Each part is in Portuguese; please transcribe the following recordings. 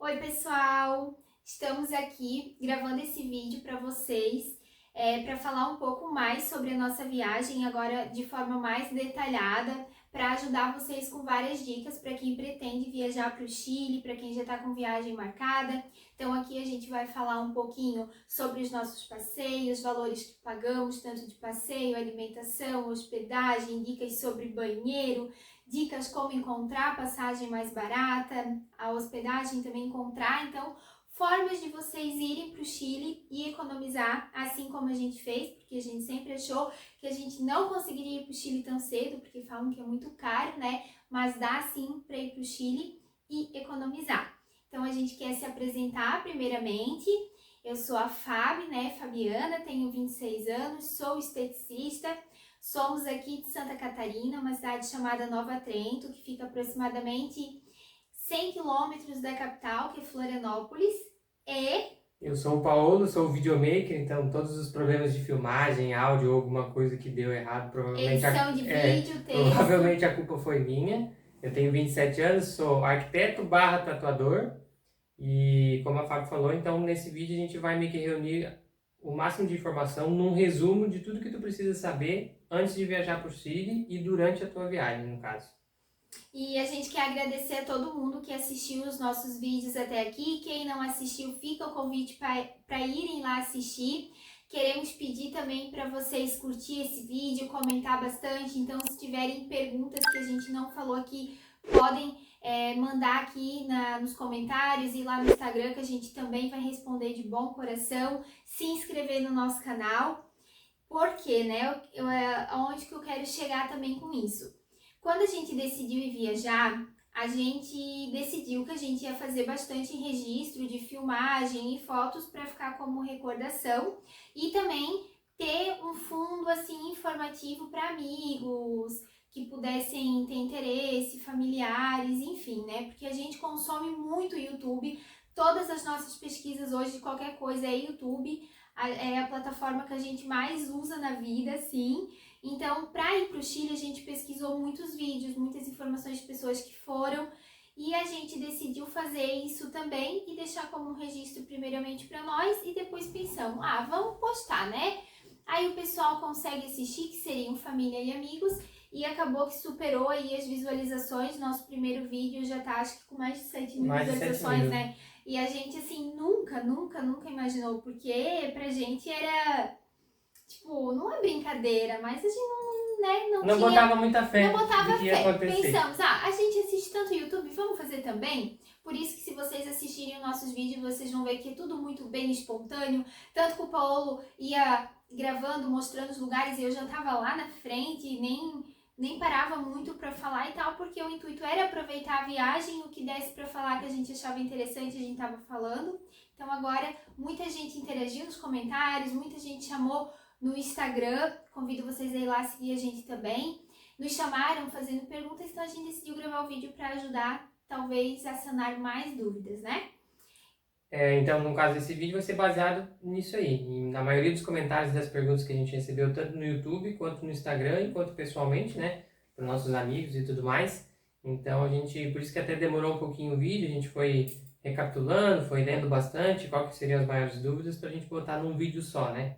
Oi, pessoal! Estamos aqui gravando esse vídeo para vocês, para falar um pouco mais sobre a nossa viagem, agora de forma mais detalhada, para ajudar vocês com várias dicas para quem pretende viajar para o Chile, para quem já está com viagem marcada. Então aqui a gente vai falar um pouquinho sobre os nossos passeios, valores que pagamos, tanto de passeio, alimentação, hospedagem, dicas sobre banheiro, dicas como encontrar a passagem mais barata, a hospedagem também encontrar, então formas de vocês irem para o Chile e economizar, assim como a gente fez, porque a gente sempre achou que a gente não conseguiria ir para o Chile tão cedo, porque falam que é muito caro, né? Mas dá sim para ir para o Chile e economizar. Então a gente quer se apresentar primeiramente. Eu sou a Fabi, né? Fabiana, tenho 26 anos, sou esteticista. Somos aqui de Santa Catarina, uma cidade chamada Nova Trento, que fica aproximadamente 100 quilômetros da capital, que é Florianópolis. E Eu sou o Paulo, sou o videomaker, então todos os problemas de filmagem, áudio ou alguma coisa que deu errado, edição de vídeo, texto. provavelmente a culpa foi minha. Eu tenho 27 anos, sou arquiteto barra tatuador e como a Fábio falou, então nesse vídeo a gente vai meio que reunir o máximo de informação num resumo de tudo que tu precisa saber antes de viajar para o Chile e durante a tua viagem, no caso. E a gente quer agradecer a todo mundo que assistiu os nossos vídeos até aqui. Quem não assistiu, fica o convite para irem lá assistir. Queremos pedir também para vocês curtir esse vídeo, comentar bastante. Então, se tiverem perguntas que a gente não falou aqui, podem mandar aqui nos comentários e lá no Instagram, que a gente também vai responder de bom coração. Se inscrever no nosso canal. Porque, né? Aonde que eu quero chegar também com isso? Quando a gente decidiu ir viajar, a gente decidiu que a gente ia fazer bastante registro de filmagem e fotos para ficar como recordação e também ter um fundo assim informativo para amigos que pudessem ter interesse, familiares, enfim, né? Porque a gente consome muito YouTube, todas as nossas pesquisas hoje de qualquer coisa é YouTube, é a plataforma que a gente mais usa na vida, assim. Então, para ir para o Chile, a gente pesquisou muitos vídeos, muitas informações de pessoas que foram e a gente decidiu fazer isso também e deixar como um registro primeiramente para nós e depois pensamos, vamos postar, né? Aí o pessoal consegue assistir, que seriam família e amigos, e acabou que superou aí as visualizações. Nosso primeiro vídeo já tá, acho que com mais de 7 mil visualizações, né? E a gente, assim, nunca imaginou, porque pra gente era... Tipo, não é brincadeira, mas a gente Não botava muita fé não botava do que ia fé. acontecer. Pensamos, a gente assiste tanto YouTube, vamos fazer também? Por isso que se vocês assistirem os nossos vídeos, vocês vão ver que é tudo muito bem espontâneo. Tanto que o Paulo ia gravando, mostrando os lugares, e eu já tava lá na frente, nem parava muito para falar e tal, porque o intuito era aproveitar a viagem, o que desse para falar que a gente achava interessante, a gente tava falando. Então agora muita gente interagiu nos comentários, muita gente chamou no Instagram, convido vocês a ir lá seguir a gente também. Nos chamaram fazendo perguntas, então a gente decidiu gravar o vídeo para ajudar, talvez, a sanar mais dúvidas, né? Então, no caso desse vídeo, vai ser baseado nisso aí. E na maioria dos comentários das perguntas que a gente recebeu, tanto no YouTube, quanto no Instagram, quanto pessoalmente, né? Para nossos amigos e tudo mais. Então, por isso que até demorou um pouquinho o vídeo, a gente foi recapitulando, foi lendo bastante qual que seriam as maiores dúvidas para a gente botar num vídeo só, né?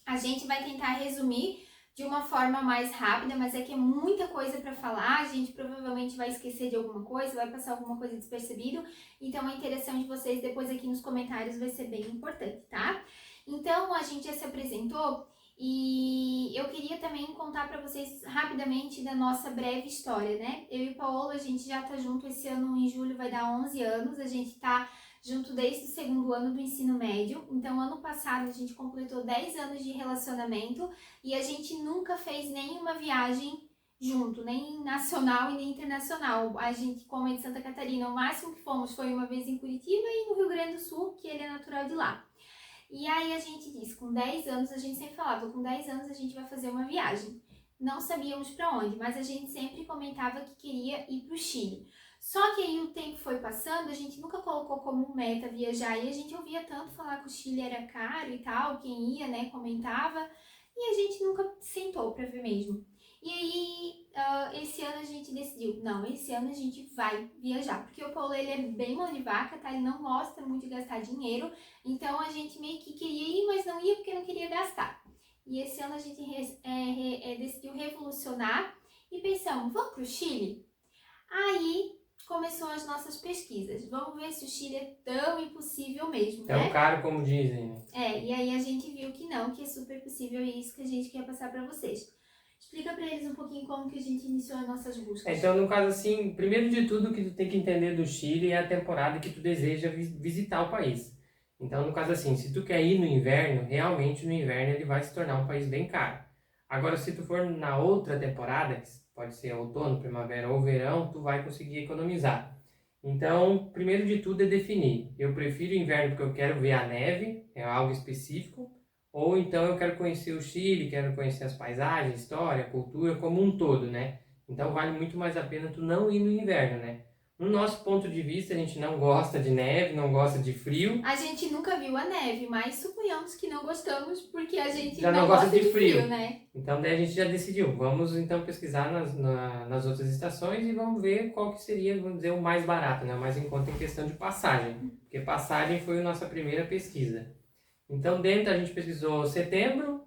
A gente vai tentar resumir de uma forma mais rápida, mas é que é muita coisa para falar, a gente provavelmente vai esquecer de alguma coisa, vai passar alguma coisa despercebido, então a interação de vocês depois aqui nos comentários vai ser bem importante, tá? Então a gente já se apresentou e eu queria também contar para vocês rapidamente da nossa breve história, né? Eu e o Paulo, a gente já tá junto esse ano, em julho vai dar 11 anos, a gente tá junto desde o segundo ano do ensino médio. Então, ano passado a gente completou 10 anos de relacionamento e a gente nunca fez nenhuma viagem junto, nem nacional e nem internacional. A gente, como é de Santa Catarina, o máximo que fomos foi uma vez em Curitiba e no Rio Grande do Sul, que ele é natural de lá. E aí a gente disse, com 10 anos, a gente sempre falava, com 10 anos a gente vai fazer uma viagem. Não sabíamos para onde, mas a gente sempre comentava que queria ir para o Chile. Só que aí o tempo foi passando, a gente nunca colocou como meta viajar e a gente ouvia tanto falar que o Chile era caro e tal, quem ia, né, comentava, e a gente nunca sentou para ver mesmo. E aí, esse ano a gente decidiu, não, esse ano a gente vai viajar, porque o Paulo, ele é bem mão de vaca, tá? Ele não gosta muito de gastar dinheiro, então a gente meio que queria ir, mas não ia porque não queria gastar. E esse ano a gente decidiu revolucionar e pensamos, vamos pro Chile? Aí começou as nossas pesquisas, vamos ver se o Chile é tão impossível mesmo, Tão né? caro como dizem, né? E aí a gente viu que não, que é super possível e é isso que a gente quer passar para vocês. Explica para eles um pouquinho como que a gente iniciou as nossas buscas. Então, no caso assim, primeiro de tudo, o que tu tem que entender do Chile é a temporada que tu deseja visitar o país. Então, no caso assim, se tu quer ir no inverno, realmente no inverno ele vai se tornar um país bem caro. Agora, se tu for na outra temporada, que pode ser outono, primavera ou verão, tu vai conseguir economizar. Então, primeiro de tudo é definir. Eu prefiro inverno porque eu quero ver a neve, é algo específico, ou então eu quero conhecer o Chile, quero conhecer as paisagens, história, cultura como um todo, né? Então vale muito mais a pena tu não ir no inverno, né? No nosso ponto de vista, a gente não gosta de neve, não gosta de frio. A gente nunca viu a neve, mas suponhamos que não gostamos porque a gente Já não gosta de frio, né? Então daí a gente já decidiu, vamos então pesquisar nas outras estações e vamos ver qual que seria, vamos dizer, o mais barato, né? O mais em conta em questão de passagem. Porque passagem foi a nossa primeira pesquisa. Então dentro a gente pesquisou setembro.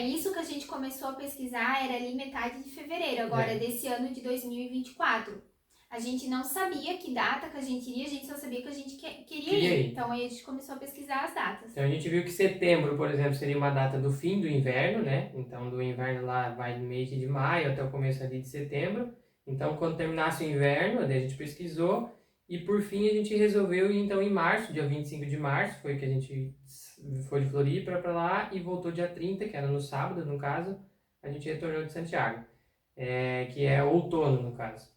Isso que a gente começou a pesquisar era ali metade de fevereiro, agora desse ano de 2024. A gente não sabia que data que a gente iria, a gente só sabia que a gente queria ir. Então aí a gente começou a pesquisar as datas. Então a gente viu que setembro, por exemplo, seria uma data do fim do inverno, né? Então do inverno lá vai do mês de maio até o começo ali de setembro. Então quando terminasse o inverno, daí a gente pesquisou e por fim a gente resolveu ir então em março, dia 25 de março, foi que a gente foi de Floripa para lá e voltou dia 30, que era no sábado, no caso, a gente retornou de Santiago, que é outono no caso.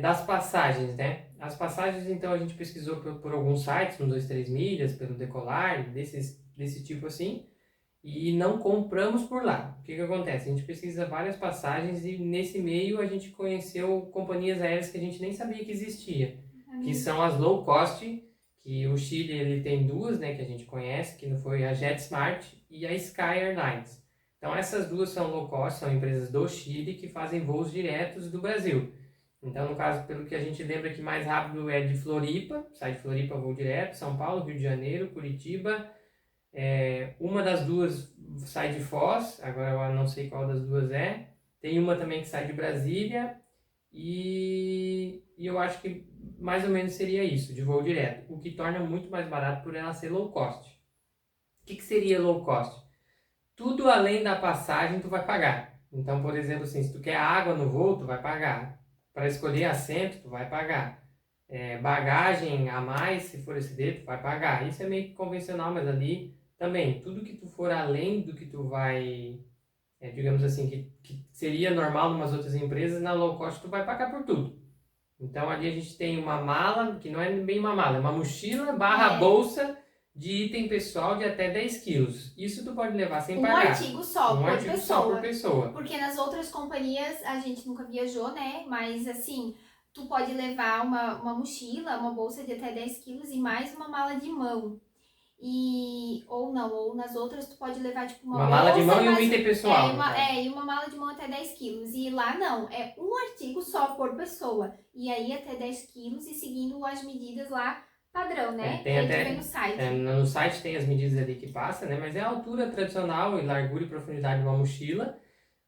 Das passagens, né? As passagens, então, a gente pesquisou por alguns sites, no 23 Milhas, pelo Decolar, desse tipo assim, e não compramos por lá. O que que acontece? A gente pesquisa várias passagens e nesse meio a gente conheceu companhias aéreas que a gente nem sabia que existia, que são as low cost, que o Chile ele tem duas, né, que a gente conhece, que não foi a JetSmart e a Sky Airlines. Então essas duas são low cost, são empresas do Chile que fazem voos diretos do Brasil. Então, no caso, pelo que a gente lembra que mais rápido é de Floripa, sai de Floripa, voo direto, São Paulo, Rio de Janeiro, Curitiba. Uma das duas sai de Foz, agora eu não sei qual das duas é. Tem uma também que sai de Brasília e eu acho que mais ou menos seria isso, de voo direto, o que torna muito mais barato por ela ser low cost. O que seria low cost? Tudo além da passagem tu vai pagar. Então, por exemplo, assim, se tu quer água no voo, tu vai pagar. Para escolher assento, tu vai pagar. Bagagem a mais, se for exceder, tu vai pagar. Isso é meio que convencional, mas ali também, tudo que tu for além do que tu vai, digamos assim, que seria normal em umas outras empresas, na low cost tu vai pagar por tudo. Então ali a gente tem uma mala, que não é bem uma mala, é uma mochila barra bolsa de item pessoal de até 10 quilos. Isso tu pode levar sem pagar. Um artigo só por pessoa. Porque nas outras companhias a gente nunca viajou, né? Mas assim, tu pode levar uma mochila, uma bolsa de até 10 quilos e mais uma mala de mão. Ou nas outras tu pode levar tipo uma bolsa, mala de mão e um item pessoal. E uma mala de mão até 10 quilos. E lá não, é um artigo só por pessoa. E aí até 10 quilos e seguindo as medidas lá padrão, né? Tem até no site. No site tem as medidas ali que passa, né? Mas é a altura tradicional e largura e profundidade de uma mochila.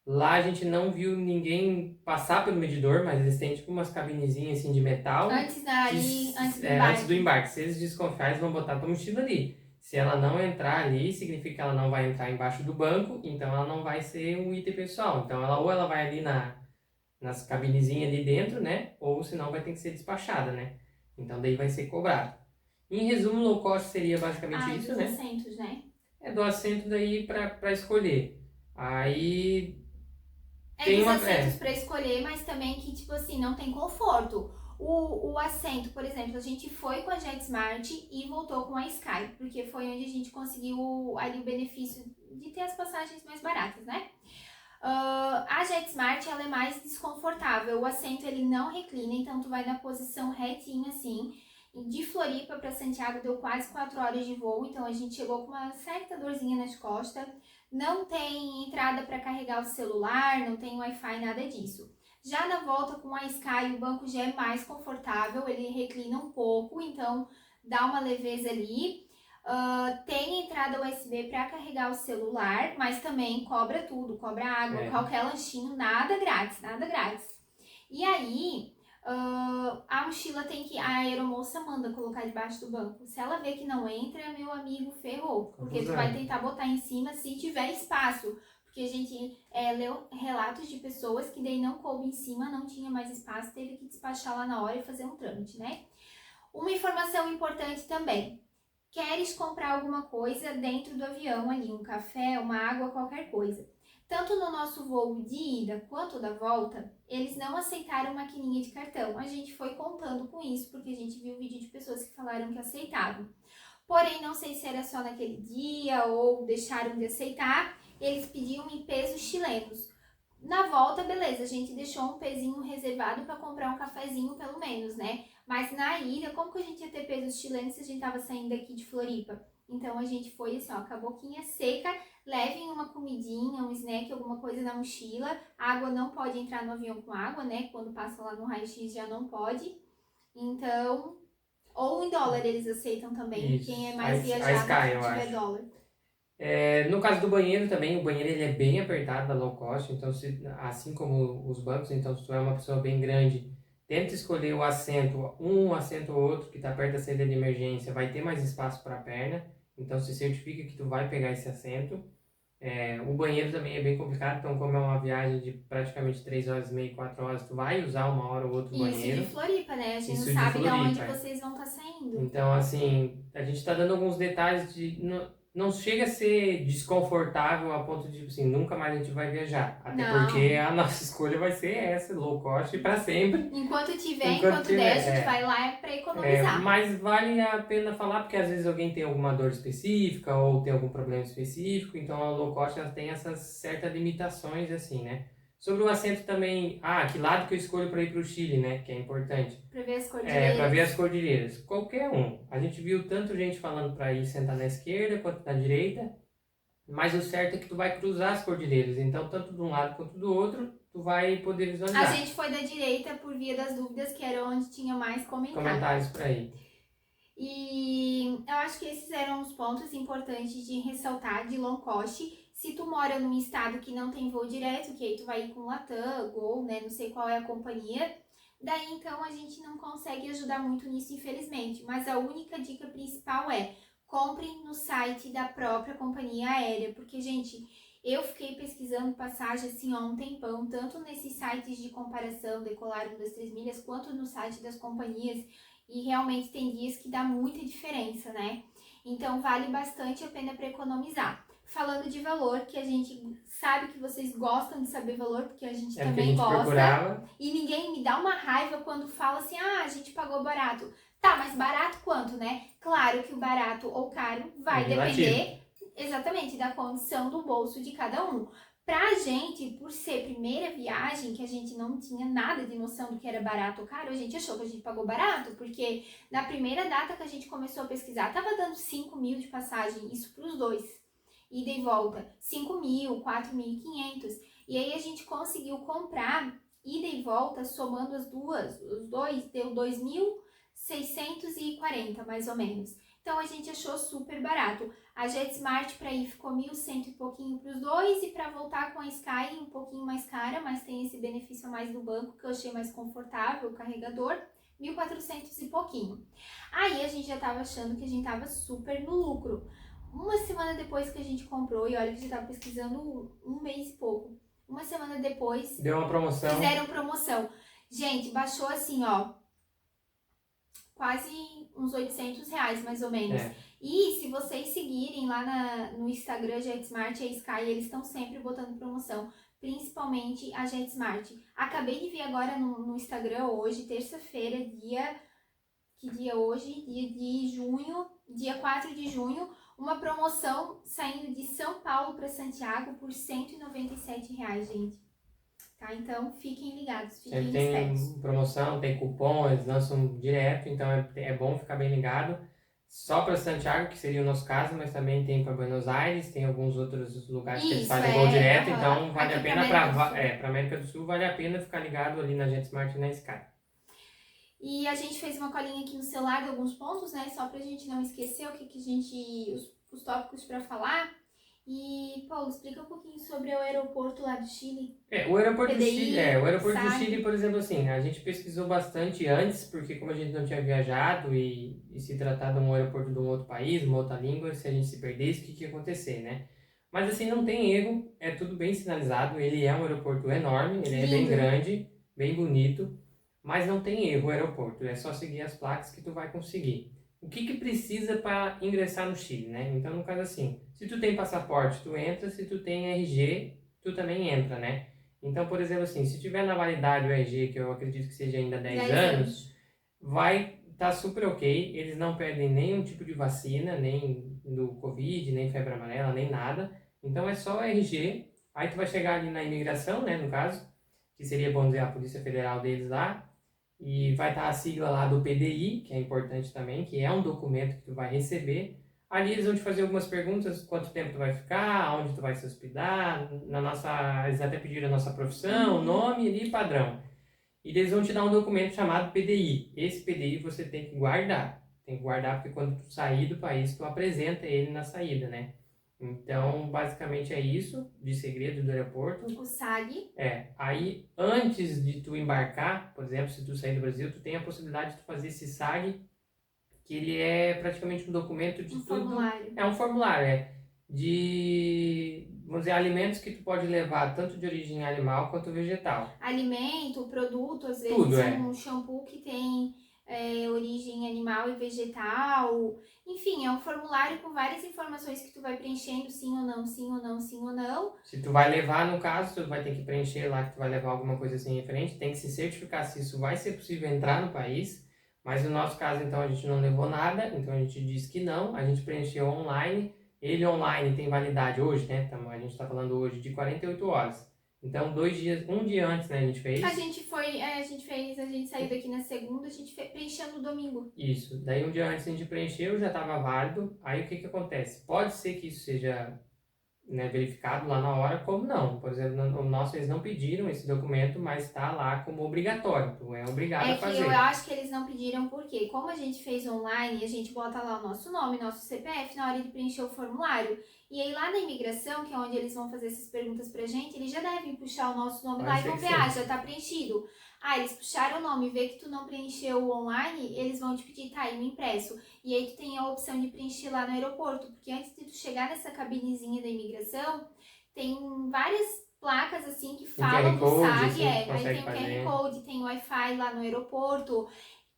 Lá a gente não viu ninguém passar pelo medidor, mas eles têm tipo umas cabinezinhas assim de metal. Antes do embarque. Se eles desconfiarem, eles vão botar a tua mochila ali. Se ela não entrar ali, significa que ela não vai entrar embaixo do banco, então ela não vai ser um item pessoal. Então ela vai ali nas cabinezinhas ali dentro, né? Ou senão vai ter que ser despachada, né? Então daí vai ser cobrado. Em resumo, low cost seria basicamente isso, né? Assentos, né? Do assento daí para escolher. Aí dos assentos para escolher, mas também que, tipo assim, não tem conforto. O assento, por exemplo, a gente foi com a JetSmart e voltou com a Sky, porque foi onde a gente conseguiu ali o benefício de ter as passagens mais baratas, né? A JetSmart, ela é mais desconfortável, o assento ele não reclina, então tu vai na posição retinha assim. De Floripa para Santiago deu quase 4 horas de voo, então a gente chegou com uma certa dorzinha nas costas. não tem entrada para carregar o celular, não tem Wi-Fi, nada disso. Já na volta com a Sky, o banco já é mais confortável, ele reclina um pouco, então dá uma leveza ali. Tem entrada USB para carregar o celular, mas também cobra tudo, cobra água, qualquer lanchinho, nada grátis, nada grátis. E aí, a mochila tem que, a aeromoça manda colocar debaixo do banco. Se ela vê que não entra, meu amigo, ferrou, porque tu vai tentar botar em cima se tiver espaço. Porque a gente leu relatos de pessoas que daí não coube em cima, não tinha mais espaço, teve que despachar lá na hora e fazer um trâmite, né? Uma informação importante também. Queres comprar alguma coisa dentro do avião ali, um café, uma água, qualquer coisa. Tanto no nosso voo de ida quanto da volta, eles não aceitaram maquininha de cartão. A gente foi contando com isso, porque a gente viu vídeo de pessoas que falaram que aceitavam. Porém, não sei se era só naquele dia ou deixaram de aceitar, eles pediam em pesos chilenos. Na volta, beleza, a gente deixou um pezinho reservado para comprar um cafezinho pelo menos, né? Mas na ida, como que a gente ia ter pesos chilenos se a gente tava saindo daqui de Floripa? Então a gente foi assim, ó, com a boquinha seca, levem uma comidinha, um snack, alguma coisa na mochila. A água não pode entrar no avião com água, né? Quando passa lá no raio-x já não pode. Então, ou em dólar eles aceitam também. Isso. Quem é mais A viajado Sky, que eu tiver acho. dólar. No caso do banheiro também, o banheiro ele é bem apertado da low cost, então assim como os bancos, então se tu é uma pessoa bem grande, tenta escolher o assento, um assento ou outro que está perto da saída de emergência, vai ter mais espaço para a perna, então se certifica que tu vai pegar esse assento. O banheiro também é bem complicado, então como é uma viagem de praticamente 3 horas e meia, 4 horas, tu vai usar uma hora ou outra o banheiro. Isso de Floripa, né? A gente Isso não de sabe de onde Floripa, vocês vão estar saindo. Então, assim, a gente tá dando alguns detalhes de... Não chega a ser desconfortável a ponto de, tipo assim, nunca mais a gente vai viajar. Até Não. porque a nossa escolha vai ser essa, low cost, pra sempre. Enquanto tiver, enquanto der, a gente vai lá pra economizar. Mas vale a pena falar, porque às vezes alguém tem alguma dor específica ou tem algum problema específico, então a low cost ela tem essas certas limitações, assim, né? Sobre o assento também, que lado que eu escolho para ir para o Chile, né? Que é importante. Pra ver as cordilheiras. Para ver as cordilheiras. Qualquer um. A gente viu tanto gente falando para ir sentar na esquerda quanto na direita, mas o certo é que tu vai cruzar as cordilheiras. Então, tanto de um lado quanto do outro, tu vai poder visualizar. A gente foi da direita por via das dúvidas, que era onde tinha mais Comentários para ir. E eu acho que esses eram os pontos importantes de ressaltar de low cost. Se tu mora num estado que não tem voo direto, que aí tu vai ir com Latam, Gol, né, não sei qual é a companhia, daí então a gente não consegue ajudar muito nisso, infelizmente. Mas a única dica principal é: comprem no site da própria companhia aérea, porque, gente, eu fiquei pesquisando passagem assim há um tempão, tanto nesses sites de comparação, Decolar 1, 2, 3 milhas, quanto no site das companhias, e realmente tem dias que dá muita diferença, né? Então vale bastante a pena para economizar. Falando de valor, que a gente sabe que vocês gostam de saber valor, porque a gente também gosta. Procurava. E ninguém me dá uma raiva quando fala assim, a gente pagou barato. Tá, mas barato quanto, né? Claro que o barato ou caro vai depender exatamente da condição do bolso de cada um. Pra gente, por ser primeira viagem, que a gente não tinha nada de noção do que era barato ou caro, a gente achou que a gente pagou barato, porque na primeira data que a gente começou a pesquisar, tava dando 5 mil de passagem, isso pros dois. Ida e volta, 5 mil, 4.500. E aí a gente conseguiu comprar ida e volta, somando os dois, deu 2.640 mais ou menos. Então a gente achou super barato. A JetSmart para ir ficou 1.100 e pouquinho para os dois, e para voltar com a Sky um pouquinho mais cara, mas tem esse benefício a mais do banco que eu achei mais confortável, o carregador, 1.400 e pouquinho. Aí a gente já tava achando que a gente tava super no lucro. Uma semana depois que a gente comprou, e olha que a gente tava pesquisando um mês e pouco. Uma semana depois, deu uma promoção. Fizeram promoção. Gente, baixou assim, ó, quase uns R$800 mais ou menos. E se vocês seguirem lá no Instagram JetSmart e a Sky, eles estão sempre botando promoção, principalmente a JetSmart. Acabei de ver agora no Instagram hoje, terça-feira, que dia hoje? Dia de junho, dia 4 de junho, uma promoção saindo de São Paulo para Santiago por R$197, gente. Tá? Então, fiquem ligados, fiquem espertos. Tem promoção, tem cupom, eles lançam direto, então é bom ficar bem ligado. só para Santiago, que seria o nosso caso, mas também tem para Buenos Aires, tem alguns outros lugares que eles Isso, fazem voo direto, aham. então vale Aqui a pra pena América do Sul. para América do Sul, vale a pena ficar ligado ali na JetSmart e na Sky. E a gente fez uma colinha aqui no celular de alguns pontos, né? Só pra gente não esquecer o que a gente. Os tópicos pra falar. E, Paulo, explica um pouquinho sobre o aeroporto lá do Chile. O aeroporto do PDI, Chile, o aeroporto do SAG. Chile, por exemplo, assim, a gente pesquisou bastante antes, porque como a gente não tinha viajado e se tratar de um aeroporto de um outro país, uma outra língua, se a gente se perdesse, o que ia acontecer, né? Mas assim, não tem erro, é tudo bem sinalizado, ele é um aeroporto enorme, ele é bem Lindo. grande, bem bonito, mas não tem erro o aeroporto, é só seguir as placas que tu vai conseguir. O que precisa para ingressar no Chile, né? Então, no caso assim, se tu tem passaporte, tu entra, se tu tem RG, tu também entra, né? Então, por exemplo, assim, se tiver na validade o RG, que eu acredito que seja ainda 10 anos, vai estar super ok. Eles não pedem nenhum tipo de vacina, nem do Covid, nem febre amarela, nem nada. Então é só o RG. Aí tu vai chegar ali na imigração, né, no caso, que seria, bom dizer, a Polícia Federal deles lá. E vai estar a sigla lá do PDI, que é importante também, que é um documento que tu vai receber. Ali eles vão te fazer algumas perguntas, quanto tempo tu vai ficar, onde tu vai se hospedar, eles até pediram a nossa profissão, nome ali, padrão. E eles vão te dar um documento chamado PDI. Esse PDI você tem que guardar. Tem que guardar porque quando tu sair do país, tu apresenta ele na saída, né? Então, basicamente é isso de segredo do aeroporto. O SAG. Aí antes de tu embarcar, por exemplo, se tu sair do Brasil, tu tem a possibilidade de tu fazer esse SAG, que ele é praticamente um documento de tudo. Formulário. É um formulário, de, vamos dizer, alimentos que tu pode levar tanto de origem animal quanto vegetal. Alimento, produto, às vezes Tudo, um shampoo que tem origem animal e vegetal. Enfim, é um formulário com várias informações que tu vai preenchendo, sim ou não, sim ou não, sim ou não. Se tu vai levar, no caso, tu vai ter que preencher lá que tu vai levar alguma coisa assim referente, tem que se certificar se isso vai ser possível entrar no país. Mas no nosso caso, então, a gente não levou nada, então a gente disse que não, a gente preencheu online. Ele online tem validade hoje, né? Então, a gente está falando hoje de 48 horas. Então, 2 dias, um dia antes, né, a gente fez. A gente saiu daqui na segunda, a gente preencheu no domingo. Isso, daí um dia antes a gente preencheu, já estava válido. Aí o que acontece? Pode ser que isso seja, né, verificado lá na hora, como não. Por exemplo, o nosso eles não pediram esse documento, mas está lá como obrigatório, tu é obrigado a fazer. É que eu acho que eles não pediram porque, como a gente fez online, a gente bota lá o nosso nome, nosso CPF na hora de preencher o formulário. E aí lá na imigração, que é onde eles vão fazer essas perguntas pra gente, eles já devem puxar o nosso nome lá e vão ver, já tá preenchido. Eles puxaram o nome, vê que tu não preencheu online, eles vão te pedir, tá, e impresso. E aí tu tem a opção de preencher lá no aeroporto, porque antes de tu chegar nessa cabinezinha da imigração, tem várias placas assim que falam do SAG, assim, aí tem o QR Code, tem o Wi-Fi lá no aeroporto,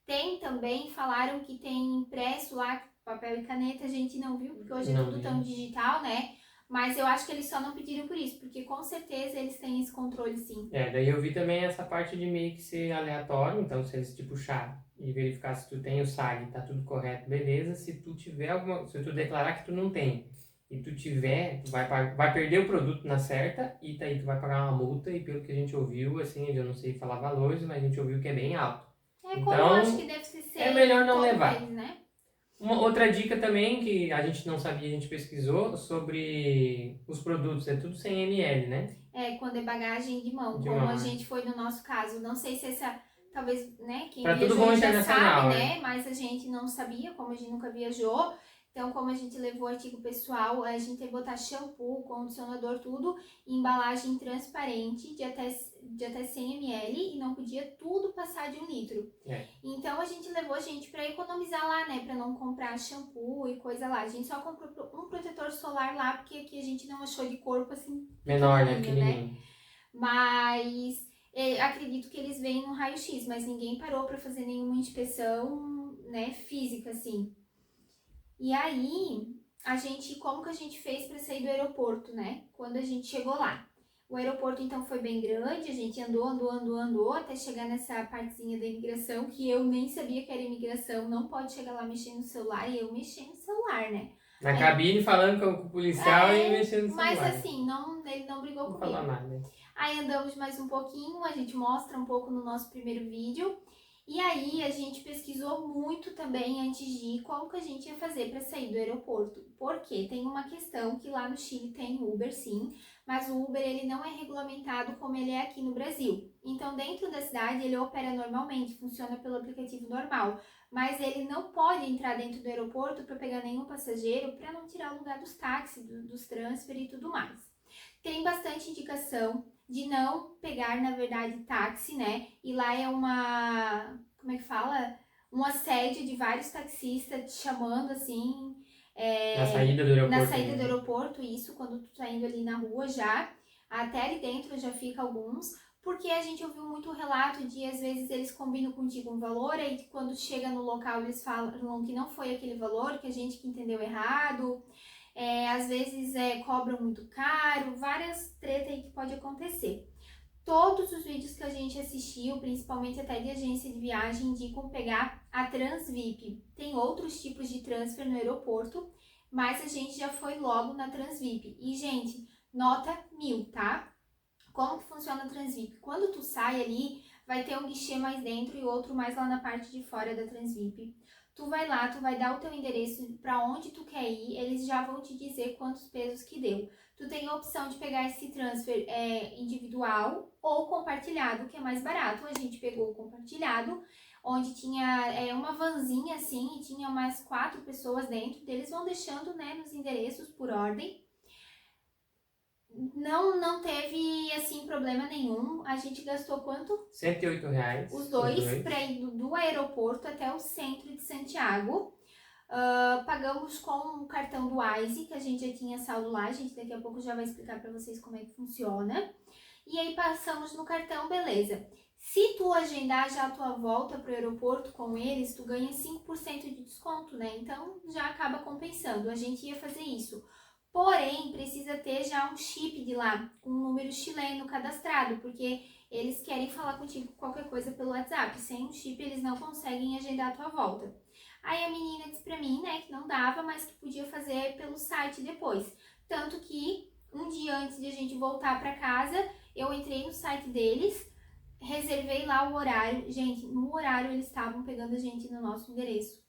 tem também, falaram que tem impresso lá, papel e caneta, a gente não viu, porque hoje é tudo tão digital, né? Mas eu acho que eles só não pediram por isso, porque com certeza eles têm esse controle sim. Daí eu vi também essa parte de meio que ser aleatório, então se eles te puxar e verificar se tu tem o SAG, tá tudo correto, beleza. Se tu tiver se tu declarar que tu não tem e tu tiver, tu vai perder o produto na certa e daí tu vai pagar uma multa e pelo que a gente ouviu, assim, eu não sei falar valores, mas a gente ouviu que é bem alto. Então, como eu acho que deve ser é melhor não levar. País, né? Uma outra dica também que a gente não sabia, a gente pesquisou sobre os produtos, é tudo 100 ml, né? Quando é bagagem de mão, como a gente foi no nosso caso. Não sei se essa, talvez, né, quem viajou já sabe, né? Mas a gente não sabia, como a gente nunca viajou. Então, como a gente levou artigo pessoal, a gente tem que botar shampoo, condicionador, tudo, em embalagem transparente de até 100 ml e não podia tudo passar de 1 litro. Então, a gente levou pra economizar lá, né, pra não comprar shampoo e coisa lá. A gente só comprou um protetor solar lá, porque aqui a gente não achou de corpo assim, menor, né, pequenininho. Mas acredito que eles vêm no raio-x, mas ninguém parou pra fazer nenhuma inspeção, né, física, assim. E aí, como que a gente fez para sair do aeroporto, né? Quando a gente chegou lá. O aeroporto, então, foi bem grande, a gente andou, até chegar nessa partezinha da imigração, que eu nem sabia que era imigração, não pode chegar lá mexendo no celular, e eu mexendo no celular, né? Na cabine, falando com o policial e mexendo no celular. Mas assim, ele não brigou comigo. Não falou nada. Aí andamos mais um pouquinho, a gente mostra um pouco no nosso primeiro vídeo. E aí a gente pesquisou muito também antes de ir como que a gente ia fazer para sair do aeroporto. Porque tem uma questão que lá no Chile tem Uber sim, mas o Uber ele não é regulamentado como ele é aqui no Brasil. Então dentro da cidade ele opera normalmente, funciona pelo aplicativo normal, mas ele não pode entrar dentro do aeroporto para pegar nenhum passageiro para não tirar o lugar dos táxis, dos transfer e tudo mais. Tem bastante indicação de não pegar, na verdade, táxi, né? E lá é como é que fala? Um assédio de vários taxistas te chamando, assim, Na saída do aeroporto. na saída do aeroporto, isso, quando tu tá indo ali na rua já, até ali dentro já fica alguns, porque a gente ouviu muito relato de, às vezes, eles combinam contigo um valor, aí quando chega no local eles falam que não foi aquele valor, que a gente que entendeu errado, às vezes cobram muito caro, várias tretas aí que pode acontecer. Todos os vídeos que a gente assistiu, principalmente até de agência de viagem, indicam pegar a Transvip. Tem outros tipos de transfer no aeroporto, mas a gente já foi logo na Transvip. E, gente, nota 1000, tá? Como que funciona a Transvip? Quando tu sai ali, vai ter um guichê mais dentro e outro mais lá na parte de fora da Transvip. Tu vai lá, tu vai dar o teu endereço para onde tu quer ir, eles já vão te dizer quantos pesos que deu. Tu tem a opção de pegar esse transfer individual ou compartilhado, que é mais barato. A gente pegou o compartilhado, onde tinha uma vanzinha assim e tinha umas 4 pessoas dentro. Eles vão deixando, né, nos endereços por ordem. Não teve, assim, problema nenhum. A gente gastou quanto? R$108. Os dois, para ir do aeroporto até o centro de Santiago. Pagamos com o cartão do Wise, que a gente já tinha saldo lá. A gente daqui a pouco já vai explicar para vocês como é que funciona. E aí passamos no cartão, beleza. Se tu agendar já a tua volta pro aeroporto com eles, tu ganha 5% de desconto, né? Então já acaba compensando. A gente ia fazer isso. Porém, precisa ter já um chip de lá, com um número chileno cadastrado, porque eles querem falar contigo qualquer coisa pelo WhatsApp. Sem um chip, eles não conseguem agendar a tua volta. Aí a menina disse pra mim, né, que não dava, mas que podia fazer pelo site depois. Tanto que, um dia antes de a gente voltar pra casa, eu entrei no site deles, reservei lá o horário. Gente, no horário eles estavam pegando a gente no nosso endereço.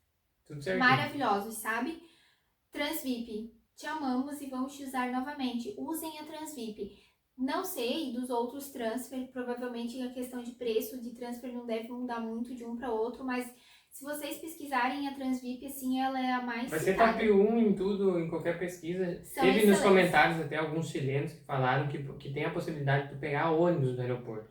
Tudo certo. Maravilhosos, sabe? Transvip, te amamos e vamos te usar novamente. Usem a Transvip. Não sei dos outros transfer, provavelmente a questão de preço de transfer não deve mudar muito de um para outro, mas se vocês pesquisarem a Transvip, assim, ela é a mais Vai ser citada. top 1 em tudo, em qualquer pesquisa. São Teve nos excelentes. comentários até alguns chilenos que falaram que tem a possibilidade de tu pegar ônibus no aeroporto.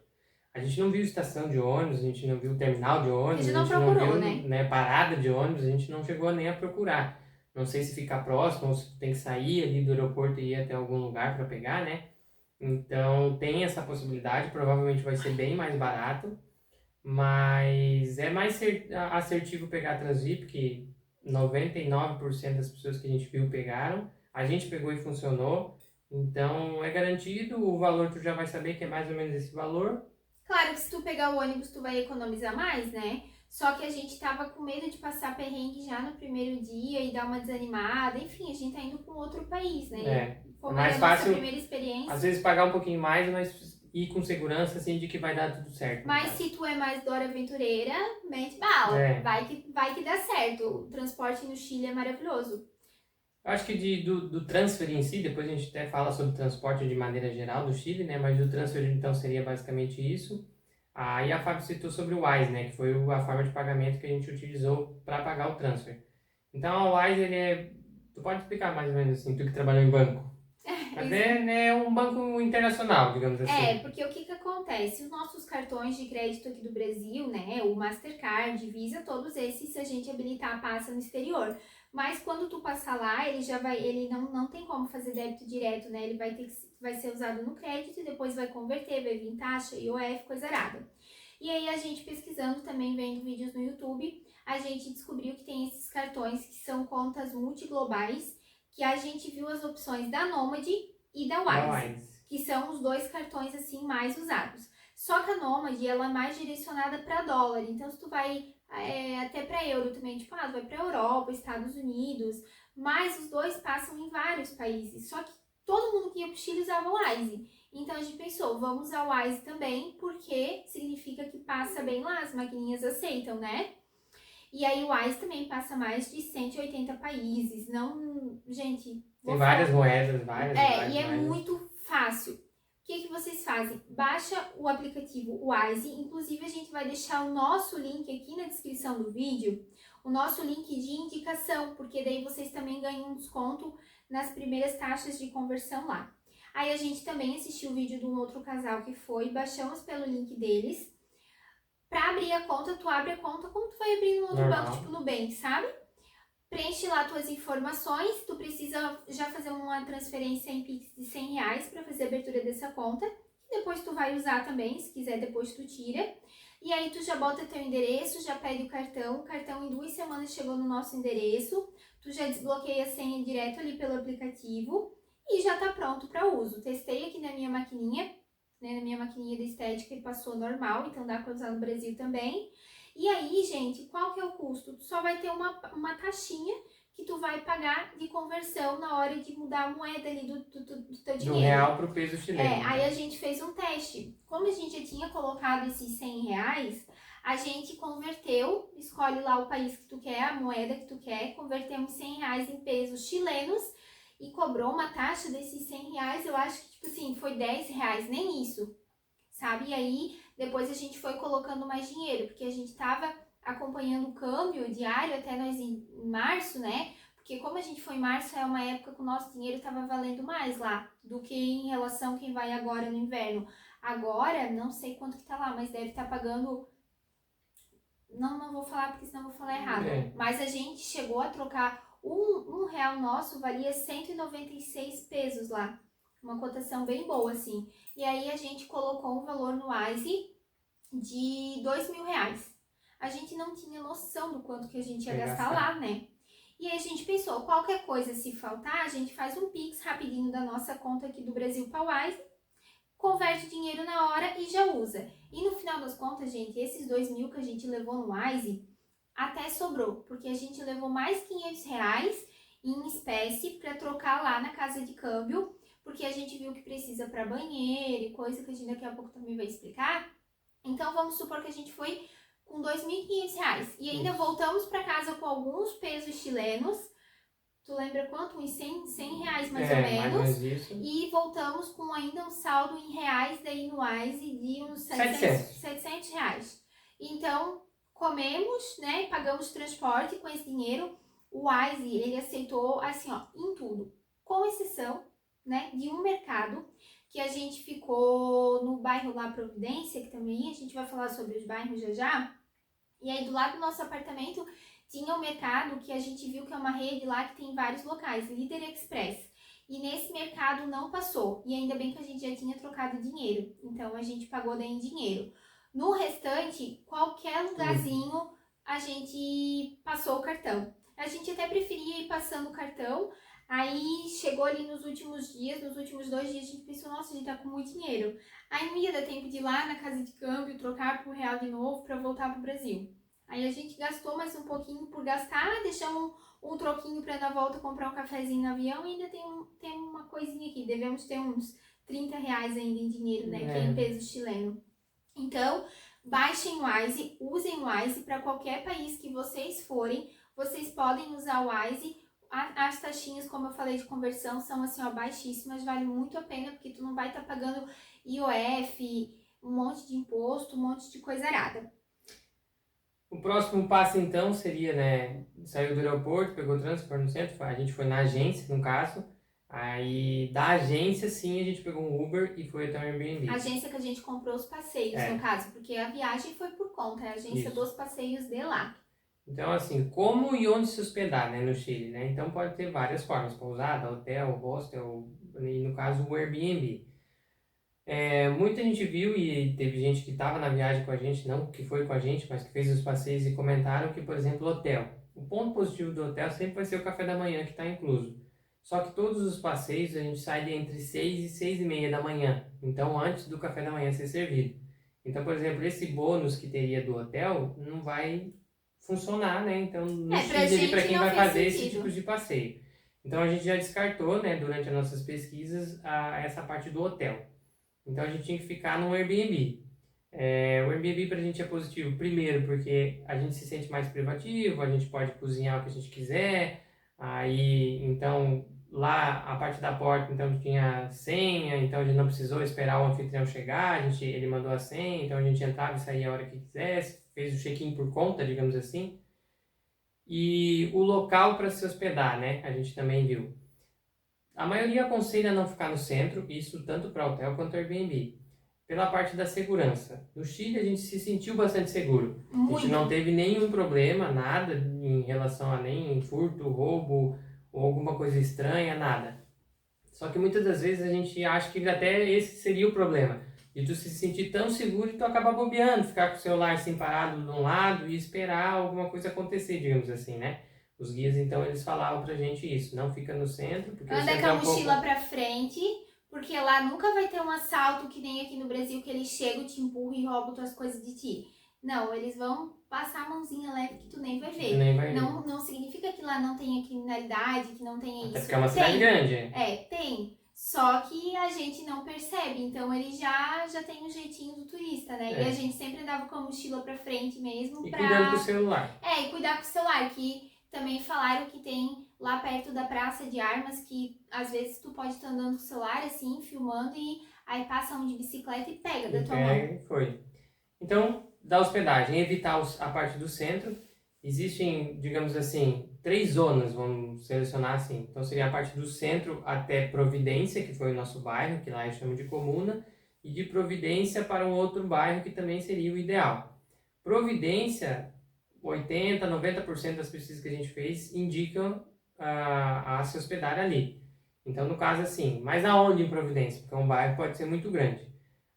A gente não viu estação de ônibus, a gente não viu terminal de ônibus, A gente não não procurou, viu né? parada de ônibus, a gente não chegou nem a procurar. Não sei se fica próximo ou se tem que sair ali do aeroporto e ir até algum lugar para pegar, né? Então tem essa possibilidade, provavelmente vai ser bem mais barato, mas é mais assertivo pegar a Transvip, que 99% das pessoas que a gente viu pegaram, a gente pegou e funcionou, então é garantido, o valor tu já vai saber que é mais ou menos esse valor. Claro que se tu pegar o ônibus, tu vai economizar mais, né? Só que a gente tava com medo de passar perrengue já no primeiro dia e dar uma desanimada. Enfim, a gente tá indo para um outro país, né? Como mais é a fácil, nossa primeira experiência. Às vezes pagar um pouquinho mais, mas ir com segurança, assim, de que vai dar tudo certo. Mas se tu é mais Dora Aventureira, mete bala. Vai que dá certo. O transporte no Chile é maravilhoso. Eu acho que do transfer em si, depois a gente até fala sobre transporte de maneira geral do Chile, né? Mas do transfer então seria basicamente isso. Aí a Fábio citou sobre o Wise, né? Que foi a forma de pagamento que a gente utilizou para pagar o transfer. Então a Wise, ele é... Tu pode explicar mais ou menos assim, tu que trabalhou em banco. Mas é um banco internacional, digamos assim. Porque o que acontece? Os nossos cartões de crédito aqui do Brasil, né? O Mastercard, Visa, todos esses, se a gente habilitar, passa no exterior. Mas quando tu passar lá, ele não tem como fazer débito direto, né? Ele vai ser usado no crédito e depois vai converter, vai vir taxa, IOF, coisa arada. E aí a gente pesquisando também, vendo vídeos no YouTube, a gente descobriu que tem esses cartões que são contas multiglobais, que a gente viu as opções da Nomad e da Wise, que são os dois cartões assim mais usados. Só que a Nomad, ela é mais direcionada para dólar, então se tu vai até para euro também, tipo, tu vai para Europa, Estados Unidos, mas os dois passam em vários países, só que todo mundo que ia pro Chile usava o Wise. Então a gente pensou, vamos usar o Wise também, porque significa que passa bem lá, as maquininhas aceitam, né? E aí o Wise também passa mais de 180 países. Não, gente, Tem várias moedas, várias e é moedas. muito fácil. O que vocês fazem? Baixa o aplicativo Wise, inclusive a gente vai deixar o nosso link aqui na descrição do vídeo, o nosso link de indicação, porque daí vocês também ganham um desconto nas primeiras taxas de conversão lá. Aí a gente também assistiu o vídeo de um outro casal que foi, baixamos pelo link deles. Pra abrir a conta, tu abre a conta como tu vai abrir no outro banco, tipo Nubank, sabe? Preenche lá tuas informações, tu precisa já fazer uma transferência em Pix de R$100 para fazer a abertura dessa conta. E depois tu vai usar também, se quiser depois tu tira. E aí tu já bota teu endereço, já pede o cartão em 2 semanas chegou no nosso endereço. Tu já desbloqueia a senha direto ali pelo aplicativo e já tá pronto para uso. Testei aqui na minha maquininha, né, na minha maquininha de estética e passou normal, então dá para usar no Brasil também. E aí, gente, qual que é o custo? Tu só vai ter uma taxinha que tu vai pagar de conversão na hora de mudar a moeda ali do teu dinheiro. Do real pro peso chileno. Aí a gente fez um teste. Como a gente já tinha colocado esses R$100, a gente converteu, escolhe lá o país que tu quer, a moeda que tu quer, convertemos R$100 em pesos chilenos e cobrou uma taxa desses R$100, eu acho que, tipo assim, foi R$10, nem isso, sabe? E aí, depois a gente foi colocando mais dinheiro, porque a gente tava acompanhando o câmbio diário até nós em março, né? Porque como a gente foi em março, é uma época que o nosso dinheiro tava valendo mais lá, do que em relação a quem vai agora no inverno. Agora, não sei quanto que tá lá, mas deve estar pagando... Não vou falar, porque senão eu vou falar errado. Mas a gente chegou a trocar um real nosso, valia 196 pesos lá. Uma cotação bem boa, assim. E aí a gente colocou um valor no Wise de R$2.000. A gente não tinha noção do quanto que a gente ia gastar lá, né? E aí a gente pensou, qualquer coisa se faltar, a gente faz um Pix rapidinho da nossa conta aqui do Brasil para o Wise, converte dinheiro na hora e já usa. E no final das contas, gente, esses 2.000 que a gente levou no Wise, até sobrou, porque a gente levou mais R$500 em espécie para trocar lá na casa de câmbio, porque a gente viu que precisa para banheiro e coisa que a gente daqui a pouco também vai explicar. Então vamos supor que a gente foi com R$2.500 e ainda voltamos para casa com alguns pesos chilenos. Tu lembra quanto? Uns 100 reais mais ou menos. E voltamos com ainda um saldo em reais daí no Wise de uns 700 reais. Então, comemos, né? Pagamos transporte com esse dinheiro. O Wise, ele aceitou assim, ó, em tudo. Com exceção, né, de um mercado que a gente ficou no bairro lá Providência, que também a gente vai falar sobre os bairros já já. E aí do lado do nosso apartamento tinha um mercado que a gente viu que é uma rede lá que tem vários locais, Líder Express. E nesse mercado não passou. E ainda bem que a gente já tinha trocado dinheiro. Então a gente pagou daí em dinheiro. No restante, qualquer lugarzinho a gente passou o cartão. A gente até preferia ir passando o cartão. Aí chegou ali nos últimos 2 dias, a gente pensou, nossa, a gente tá com muito dinheiro. Aí não ia dar tempo de ir lá na casa de câmbio, trocar pro real de novo para voltar pro Brasil. Aí a gente gastou mais um pouquinho por gastar, deixamos um troquinho para na volta comprar um cafezinho no avião e ainda tem uma coisinha aqui, devemos ter uns R$30 ainda em dinheiro, né, que é em peso chileno. Então, baixem o Wise, usem o Wise para qualquer país que vocês forem, vocês podem usar o Wise. As taxinhas, como eu falei, de conversão são assim, ó, baixíssimas, vale muito a pena, porque tu não vai estar pagando IOF, um monte de imposto, um monte de coisa arada. O próximo passo, então, seria, né, saiu do aeroporto, pegou o transporte no centro, a gente foi na agência, no caso, aí da agência, sim, a gente pegou um Uber e foi até o Airbnb. A agência que a gente comprou os passeios, no caso, porque a viagem foi por conta, é a agência dos passeios de lá. Então, assim, como e onde se hospedar, né, no Chile, né? Então pode ter várias formas, pousada, hotel, hostel, e no caso o Airbnb. Muita gente viu e teve gente que estava na viagem com a gente, não que foi com a gente, mas que fez os passeios e comentaram que, por exemplo, hotel. O ponto positivo do hotel sempre vai ser o café da manhã que está incluso. Só que todos os passeios a gente sai de entre 6 e 6 e meia da manhã, então antes do café da manhã ser servido. Então, por exemplo, esse bônus que teria do hotel não vai funcionar, né? Então, no Chile, para quem vai fazer esse tipo de passeio. Então a gente já descartou, né, durante as nossas pesquisas, essa parte do hotel. Então a gente tinha que ficar no Airbnb. O Airbnb para a gente é positivo, primeiro porque a gente se sente mais privativo, a gente pode cozinhar o que a gente quiser, aí então lá a parte da porta então tinha senha, então a gente não precisou esperar o anfitrião chegar, ele mandou a senha, então a gente entrava e saía a hora que quisesse, fez o check-in por conta, digamos assim. E o local para se hospedar, né? A gente também viu. A maioria aconselha não ficar no centro, isso tanto para hotel quanto Airbnb. Pela parte da segurança. No Chile a gente se sentiu bastante seguro. A gente não Muito. teve nenhum problema, nada em relação a nem furto, roubo ou alguma coisa estranha, nada. Só que muitas das vezes a gente acha que até esse seria o problema. De tu se sentir tão seguro e tu acaba bobeando, ficar com o celular assim parado de um lado e esperar alguma coisa acontecer, digamos assim, né? Os guias, então, eles falavam pra gente isso, não fica no centro, porque o Anda com centro é a um mochila pouco... pra frente, porque lá nunca vai ter um assalto que nem aqui no Brasil, que eles chegam, te empurram e roubam tuas coisas de ti. Não, eles vão passar a mãozinha leve que tu nem vai Tu ver. nem vai ver. Não significa que lá não tenha criminalidade, que não tenha Até isso. porque é uma cidade grande, é. Tem. Só que a gente não percebe, então ele já tem um jeitinho do turista, né? E É. a gente sempre andava com a mochila pra frente mesmo E pra... cuidando com o celular. E cuidar com o celular, que também falaram que tem lá perto da praça de armas que às vezes tu pode estar andando com o celular assim, filmando e aí passa um de bicicleta e pega da tua mão. E foi. Então, da hospedagem, evitar a parte do centro. Existem, digamos assim, 3 zonas, vamos selecionar assim. Então, seria a parte do centro até Providência, que foi o nosso bairro, que lá eu chamo de comuna, e de Providência para um outro bairro, que também seria o ideal. Providência, 80, 90% das pesquisas que a gente fez indicam a se hospedar ali. Então, no caso, assim, mas aonde em Providência? Porque um bairro pode ser muito grande.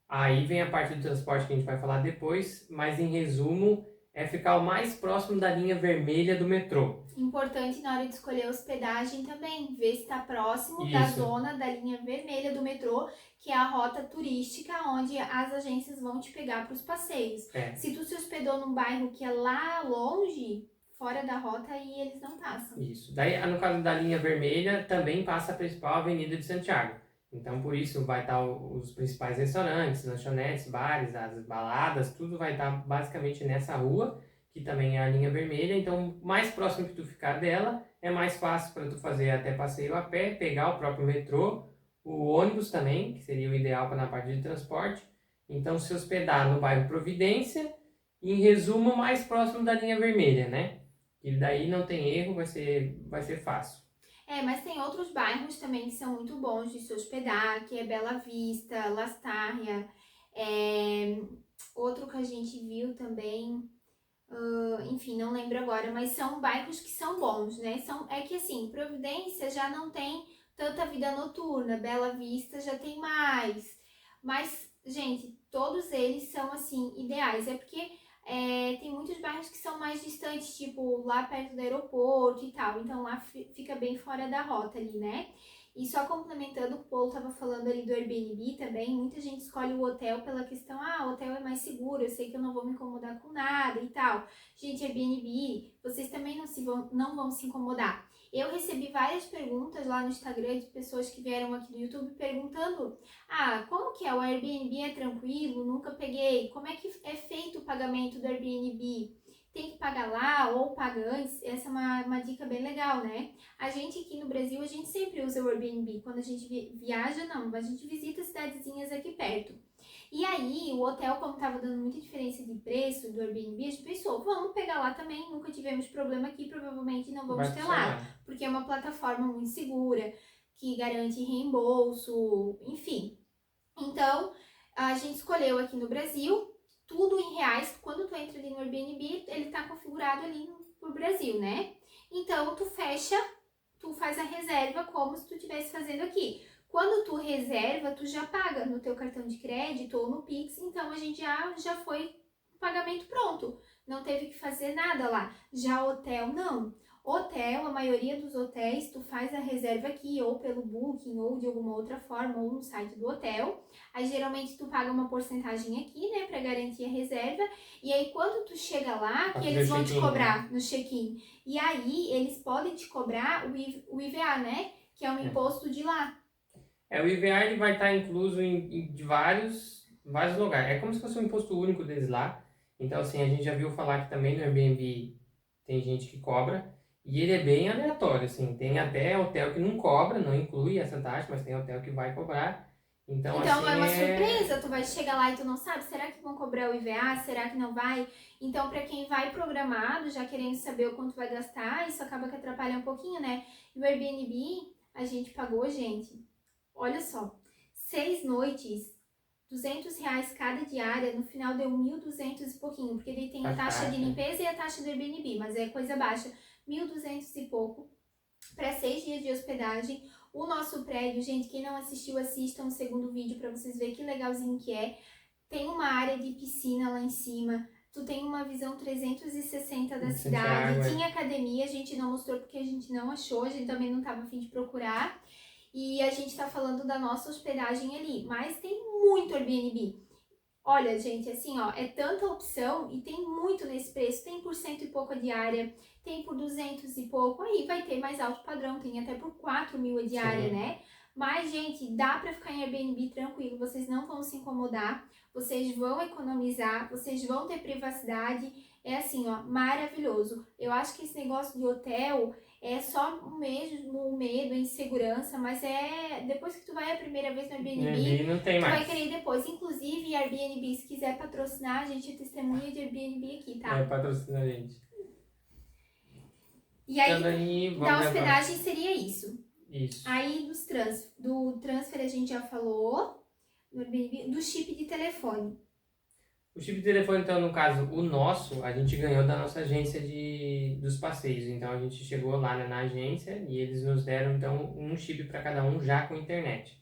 Aí vem a parte do transporte que a gente vai falar depois, mas em resumo, é ficar o mais próximo da linha vermelha do metrô. Importante na hora de escolher hospedagem também, ver se está próximo da zona da linha vermelha do metrô, que é a rota turística onde as agências vão te pegar para os passeios. Se tu se hospedou num bairro que é lá longe, fora da rota, aí eles não passam. Isso. Daí, no caso da linha vermelha, também passa a principal avenida de Santiago. Então, por isso, vai estar os principais restaurantes, lanchonetes, bares, as baladas, tudo vai estar basicamente nessa rua, que também é a linha vermelha. Então, mais próximo que tu ficar dela, é mais fácil para tu fazer até passeio a pé, pegar o próprio metrô, o ônibus também, que seria o ideal para na parte de transporte. Então, se hospedar no bairro Providência, em resumo, mais próximo da linha vermelha, né? E daí não tem erro, vai ser fácil. Mas tem outros bairros também que são muito bons de se hospedar, que é Bela Vista, Lastarria, outro que a gente viu também, enfim, não lembro agora, mas são bairros que são bons, né? É que assim, Providência já não tem tanta vida noturna, Bela Vista já tem mais, mas, gente, todos eles são, assim, ideais, porque... tem muitos bairros que são mais distantes, tipo lá perto do aeroporto e tal, então lá fica bem fora da rota ali, né? E só complementando o que o Paulo estava falando ali do Airbnb também, muita gente escolhe o hotel pela questão, o hotel é mais seguro, eu sei que eu não vou me incomodar com nada e tal. Gente, Airbnb, vocês também não vão se incomodar. Eu recebi várias perguntas lá no Instagram de pessoas que vieram aqui do YouTube perguntando: como que é? O Airbnb é tranquilo? Nunca peguei. Como é que é feito o pagamento do Airbnb? Tem que pagar lá ou paga antes? Essa é uma dica bem legal, né? A gente aqui no Brasil, a gente sempre usa o Airbnb. Quando a gente viaja, não. A gente visita cidadezinhas aqui perto. E aí, o hotel, como estava dando muita diferença de preço do Airbnb, a gente pensou, vamos pegar lá também, nunca tivemos problema aqui, provavelmente não vamos ter lá, porque é uma plataforma muito segura, que garante reembolso, enfim. Então, a gente escolheu aqui no Brasil, tudo em reais. Quando tu entra ali no Airbnb, ele tá configurado ali pro Brasil, né? Então, tu faz a reserva como se tu estivesse fazendo aqui. Quando tu reserva, tu já paga no teu cartão de crédito ou no Pix, então a gente já foi o pagamento pronto. Não teve que fazer nada lá. Já hotel, não. Hotel, a maioria dos hotéis, tu faz a reserva aqui, ou pelo Booking, ou de alguma outra forma, ou no site do hotel. Aí, geralmente, tu paga uma porcentagem aqui, né, pra garantir a reserva. E aí, quando tu chega lá, que eles vão te cobrar no check-in. E aí, eles podem te cobrar o IVA, né, que é um imposto de lá. O IVA ele vai estar incluso de vários lugares. É como se fosse um imposto único deles lá. Então, assim, a gente já viu falar que também no Airbnb tem gente que cobra. E ele é bem aleatório, assim. Tem até hotel que não cobra, não inclui essa taxa, mas tem hotel que vai cobrar. Então assim, é uma surpresa, tu vai chegar lá e tu não sabe, será que vão cobrar o IVA, será que não vai? Então, para quem vai programado, já querendo saber o quanto vai gastar, isso acaba que atrapalha um pouquinho, né? E o Airbnb, a gente pagou, gente, olha só, 6 noites, R$ 200 cada diária, no final deu 1.200 e pouquinho, porque daí tem a taxa de limpeza e a taxa do Airbnb, mas é coisa baixa, 1.200 e pouco para 6 dias de hospedagem. O nosso prédio, gente, quem não assistiu, assistam o segundo vídeo para vocês verem que legalzinho que é. Tem uma área de piscina lá em cima, tu tem uma visão 360 da cidade, tinha academia, a gente não mostrou porque a gente não achou, a gente também não tava a fim de procurar. E a gente tá falando da nossa hospedagem ali, mas tem muito Airbnb. Olha, gente, assim, ó, é tanta opção e tem muito nesse preço. Tem por 100 e pouco a diária, tem por 200 e pouco, aí vai ter mais alto padrão, tem até por 4.000 a diária, né? Mas, gente, dá pra ficar em Airbnb tranquilo, vocês não vão se incomodar, vocês vão economizar, vocês vão ter privacidade. É assim, ó, maravilhoso. Eu acho que esse negócio de hotel é só mesmo o medo, a insegurança, mas depois que tu vai a primeira vez no Airbnb, não tem tu mais. vai querer depois. Inclusive, Airbnb, se quiser patrocinar, a gente é testemunha de Airbnb aqui, tá? Patrocina a gente. E aí, da hospedagem seria isso. Isso. Aí, do transfer a gente já falou, no Airbnb, do chip de telefone. O chip de telefone, então, no caso, o nosso, a gente ganhou da nossa agência dos passeios. Então, a gente chegou lá, né, na agência e eles nos deram, então, um chip para cada um já com internet.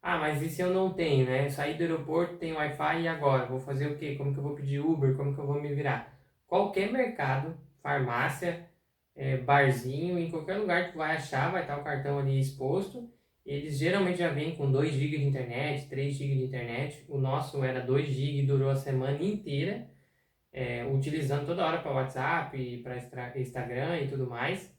Ah, mas e se eu não tenho, né? Saí do aeroporto, tenho Wi-Fi e agora? Vou fazer o quê? Como que eu vou pedir Uber? Como que eu vou me virar? Qualquer mercado, farmácia, barzinho, em qualquer lugar que tu vai achar, vai estar o cartão ali exposto. Eles geralmente já vêm com 2 GB de internet, 3 GB de internet. O nosso era 2 GB e durou a semana inteira, utilizando toda hora para WhatsApp, para Instagram e tudo mais.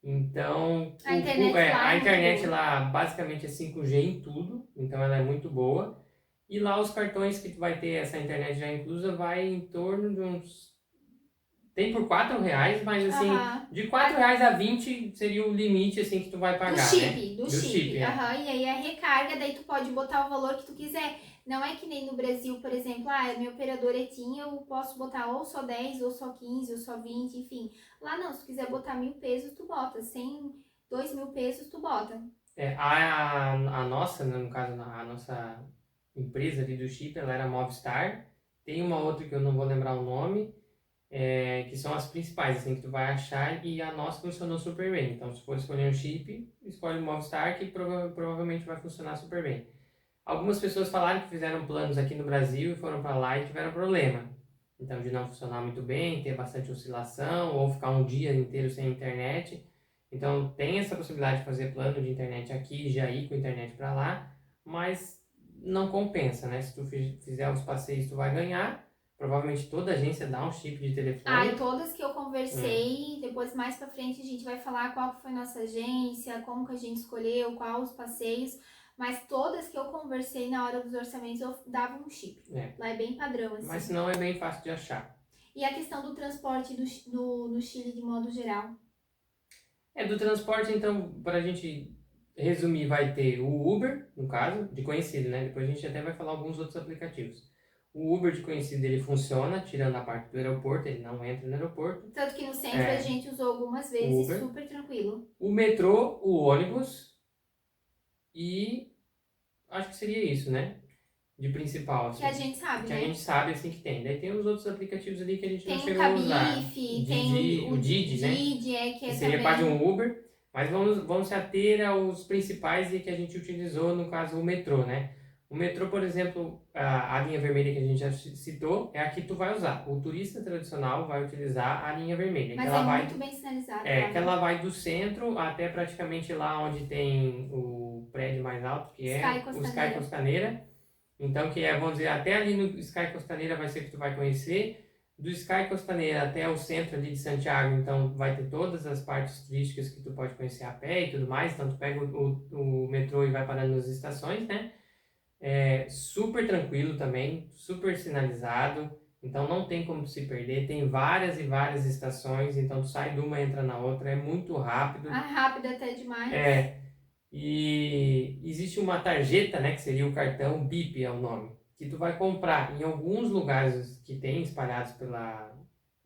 Então, a internet lá basicamente é 5G em tudo, então ela é muito boa. E lá os cartões que tu vai ter essa internet já inclusa vai em torno de uns... Tem por R$4, mas assim, de R$4 a 20 seria o limite assim que tu vai pagar, do chip. E aí a recarga, daí tu pode botar o valor que tu quiser. Não é que nem no Brasil, por exemplo, minha operadora é TIM, eu posso botar ou só 10, ou só 15, ou só 20, enfim. Lá não, se tu quiser botar 1.000 pesos, tu bota. 100, 2.000 pesos, tu bota. A nossa, no caso, a nossa empresa ali do chip, ela era Movistar. Tem uma outra que eu não vou lembrar o nome, que são as principais, assim, que tu vai achar, e a nossa funcionou super bem. Então, se for escolher um chip, escolhe o Movistar, que provavelmente vai funcionar super bem. Algumas pessoas falaram que fizeram planos aqui no Brasil e foram para lá e tiveram problema. Então, de não funcionar muito bem, ter bastante oscilação, ou ficar um dia inteiro sem internet. Então, tem essa possibilidade de fazer plano de internet aqui e já ir com internet para lá, mas não compensa, né? Se tu fizer os passeios, tu vai ganhar. Provavelmente toda agência dá um chip de telefone. E todas que eu conversei, depois mais pra frente a gente vai falar qual foi nossa agência, como que a gente escolheu, qual os passeios, mas todas que eu conversei na hora dos orçamentos eu dava um chip. Lá é bem padrão, assim. Mas senão é bem fácil de achar. E a questão do transporte no Chile de modo geral? Do transporte, então, pra gente resumir, vai ter o Uber, no caso, de conhecido, né? Depois a gente até vai falar alguns outros aplicativos. O Uber de conhecido, ele funciona, tirando a parte do aeroporto, ele não entra no aeroporto. Tanto que no centro a gente usou algumas vezes, Uber. Super tranquilo. O metrô, o ônibus e acho que seria isso, né? De principal, assim. Que a gente sabe, que né? a gente sabe, assim, que tem. Daí tem os outros aplicativos ali que a gente tem não chegou a usar. Tem o Didi, né? Que seria quase um Uber. Mas vamos se ater aos principais e que a gente utilizou, no caso, o metrô, né? O O metrô, por exemplo, a linha vermelha que a gente já citou, é a que tu vai usar. O turista tradicional vai utilizar a linha vermelha. Mas que ela vai, muito bem sinalizado lá, que né? ela vai do centro até praticamente lá onde tem o prédio mais alto, que é Sky o Sky Costaneira. Então, que é, vamos dizer, até ali no Sky Costaneira vai ser que tu vai conhecer. Do Sky Costaneira até o centro ali de Santiago, então vai ter todas as partes turísticas que tu pode conhecer a pé e tudo mais. Então, tu pega o metrô e vai parando nas estações, né? É super tranquilo também, super sinalizado. Então, não tem como se perder. Tem várias e várias estações, então tu sai de uma e entra na outra. É muito rápido. Rápido até demais. E existe uma tarjeta, né, que seria o cartão BIP é o nome, que tu vai comprar em alguns lugares que tem espalhados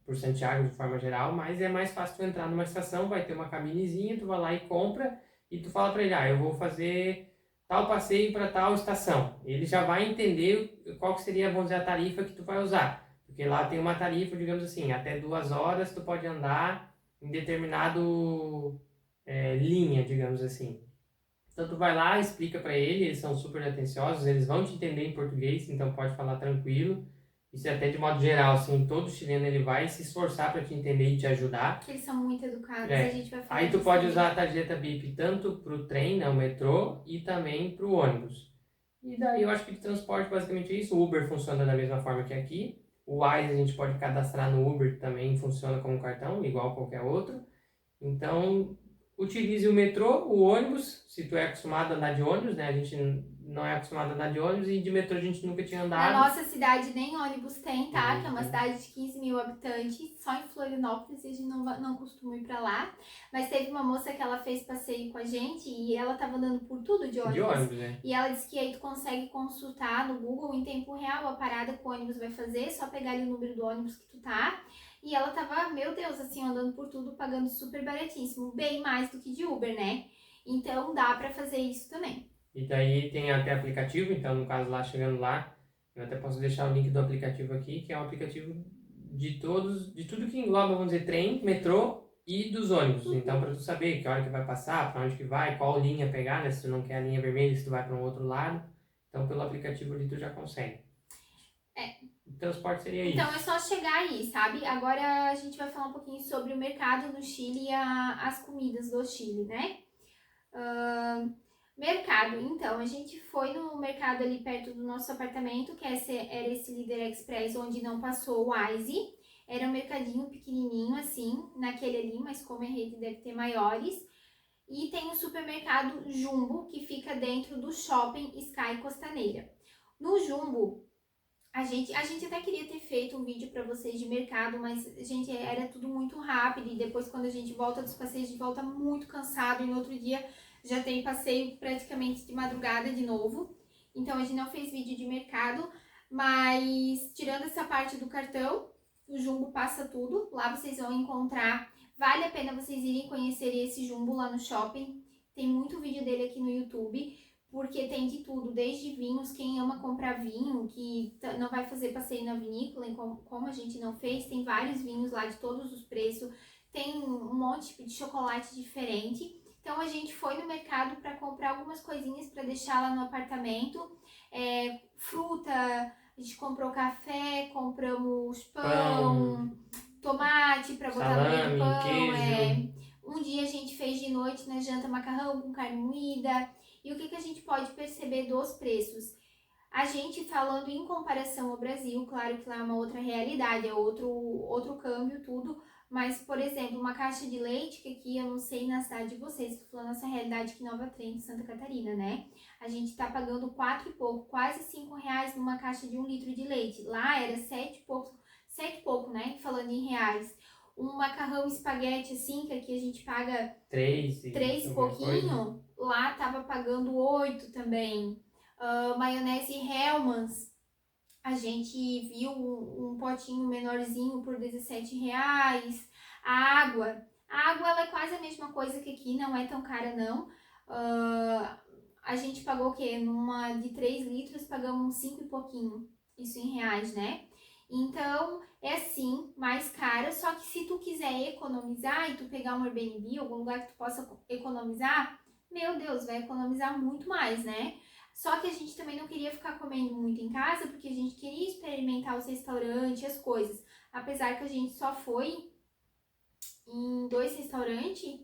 por Santiago de forma geral, mas é mais fácil tu entrar numa estação, vai ter uma cabinezinha, tu vai lá e compra e tu fala para ele, eu vou fazer tal passeio para tal estação. Ele já vai entender qual que seria, vamos dizer, a tarifa que tu vai usar, porque lá tem uma tarifa, digamos assim, até 2 horas tu pode andar em determinado linha, digamos assim. Então tu vai lá, explica para ele, eles são super atenciosos, eles vão te entender em português, então pode falar tranquilo. Isso é até de modo geral, assim, todo chileno ele vai se esforçar para te entender e te ajudar. Porque eles são muito educados, a gente vai falar Aí tu disso pode também. usar a tarjeta BIP tanto para o trem, né, o metrô, e também para o ônibus. E daí eu acho que de transporte basicamente é isso. O Uber funciona da mesma forma que aqui. O Wise a gente pode cadastrar no Uber, também funciona como cartão, igual qualquer outro. Então, utilize o metrô, o ônibus, se tu é acostumado a andar de ônibus, né? A gente não é acostumado a andar de ônibus e de metrô a gente nunca tinha andado. Na nossa cidade nem ônibus tem, tá? Uhum. Que é uma cidade de 15 mil habitantes, só em Florianópolis, a gente não costuma ir pra lá. Mas teve uma moça que ela fez passeio com a gente e ela tava andando por tudo de ônibus. De ônibus, né? E ela disse que aí tu consegue consultar no Google em tempo real a parada que o ônibus vai fazer, só pegar ali o número do ônibus que tu tá. E ela tava, meu Deus, assim, andando por tudo, pagando super baratíssimo, bem mais do que de Uber, né? Então dá pra fazer isso também. E daí tem até aplicativo, então no caso lá, chegando lá, eu até posso deixar o link do aplicativo aqui, que é um aplicativo de tudo que engloba, vamos dizer, trem, metrô e dos ônibus. Então, para tu saber que hora que vai passar, para onde que vai, qual linha pegar, né? Se tu não quer a linha vermelha, se tu vai para um outro lado. Então, pelo aplicativo ali tu já consegue. O transporte seria isso. Então é só chegar aí, sabe? Agora a gente vai falar um pouquinho sobre o mercado no Chile e as comidas do Chile, né? Mercado, então, a gente foi no mercado ali perto do nosso apartamento, que era esse Líder Express, onde não passou o Wise. Era um mercadinho pequenininho, assim, naquele ali, mas como é rede deve ter maiores. E tem o supermercado Jumbo, que fica dentro do shopping Sky Costaneira. No Jumbo, a gente até queria ter feito um vídeo para vocês de mercado, mas, gente, era tudo muito rápido. E depois, quando a gente volta dos passeios, a gente volta muito cansado. E no outro dia já tem passeio praticamente de madrugada de novo. Então, a gente não fez vídeo de mercado. Mas, tirando essa parte do cartão, o Jumbo passa tudo. Lá vocês vão encontrar. Vale a pena vocês irem conhecer esse Jumbo lá no shopping. Tem muito vídeo dele aqui no YouTube. Porque tem de tudo, desde vinhos, quem ama comprar vinho, que não vai fazer passeio na vinícola, como a gente não fez, tem vários vinhos lá de todos os preços, tem um monte de chocolate diferente. Então a gente foi no mercado para comprar algumas coisinhas para deixar lá no apartamento, fruta, a gente comprou café, compramos pão. Tomate para botar no meio do pão, queijo. Um dia a gente fez de noite na janta macarrão com carne moída. E o que a gente pode perceber dos preços? A gente falando em comparação ao Brasil, claro que lá é uma outra realidade, é outro câmbio, tudo. Mas, por exemplo, uma caixa de leite, que aqui eu não sei na cidade de vocês, estou falando essa realidade aqui em Nova Trento, Santa Catarina, né? A gente tá pagando 4 e pouco, quase 5 reais numa caixa de 1 litro de leite. Lá era 7 e pouco, né? Falando em reais. Um macarrão espaguete, assim, que aqui a gente paga 3 e pouquinho, lá tava pagando 8 também. Maionese Hellmann's, a gente viu um potinho menorzinho por 17 reais. A água ela é quase a mesma coisa que aqui, não é tão cara não. A gente pagou o quê? Numa de 3 litros, pagamos 5 e pouquinho, isso em reais, né? Então, é sim, mais caro, só que se tu quiser economizar e tu pegar um Airbnb, algum lugar que tu possa economizar, meu Deus, vai economizar muito mais, né? Só que a gente também não queria ficar comendo muito em casa, porque a gente queria experimentar os restaurantes, as coisas. Apesar que a gente só foi em 2 restaurantes,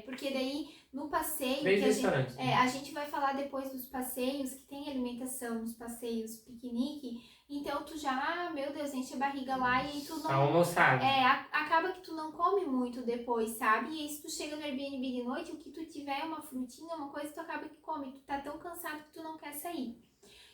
porque daí no passeio... 3 que restaurantes. a gente vai falar depois dos passeios, que tem alimentação nos passeios, piquenique, então tu já, meu Deus, enche a barriga lá e tu não... Almoçado. Acaba que tu não come muito depois, sabe? E aí se tu chega no Airbnb de noite, o que tu tiver é uma frutinha, uma coisa, tu acaba que come. Tu tá tão cansado que tu não quer sair.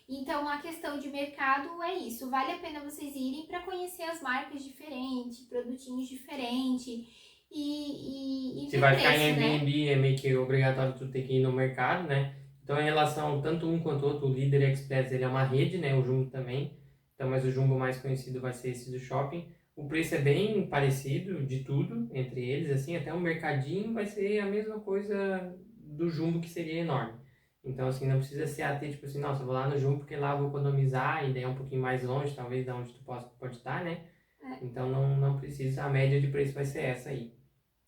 Então, a questão de mercado é isso. Vale a pena vocês irem para conhecer as marcas diferentes, produtinhos diferentes e Se ver vai ficar em preço, né? Airbnb, é meio que obrigatório tu ter que ir no mercado, né? Então, em relação tanto um quanto o outro, o Líder Express, ele é uma rede, né? O Jumbo também. Então, mas o Jumbo mais conhecido vai ser esse do shopping. O preço é bem parecido de tudo entre eles, assim, até o mercadinho vai ser a mesma coisa do Jumbo, que seria enorme. Então, assim, não precisa se ater, tipo assim, nossa, eu vou lá no Jumbo porque lá eu vou economizar e daí é um pouquinho mais longe, talvez, da onde tu pode estar, né? Então, não precisa, a média de preço vai ser essa aí.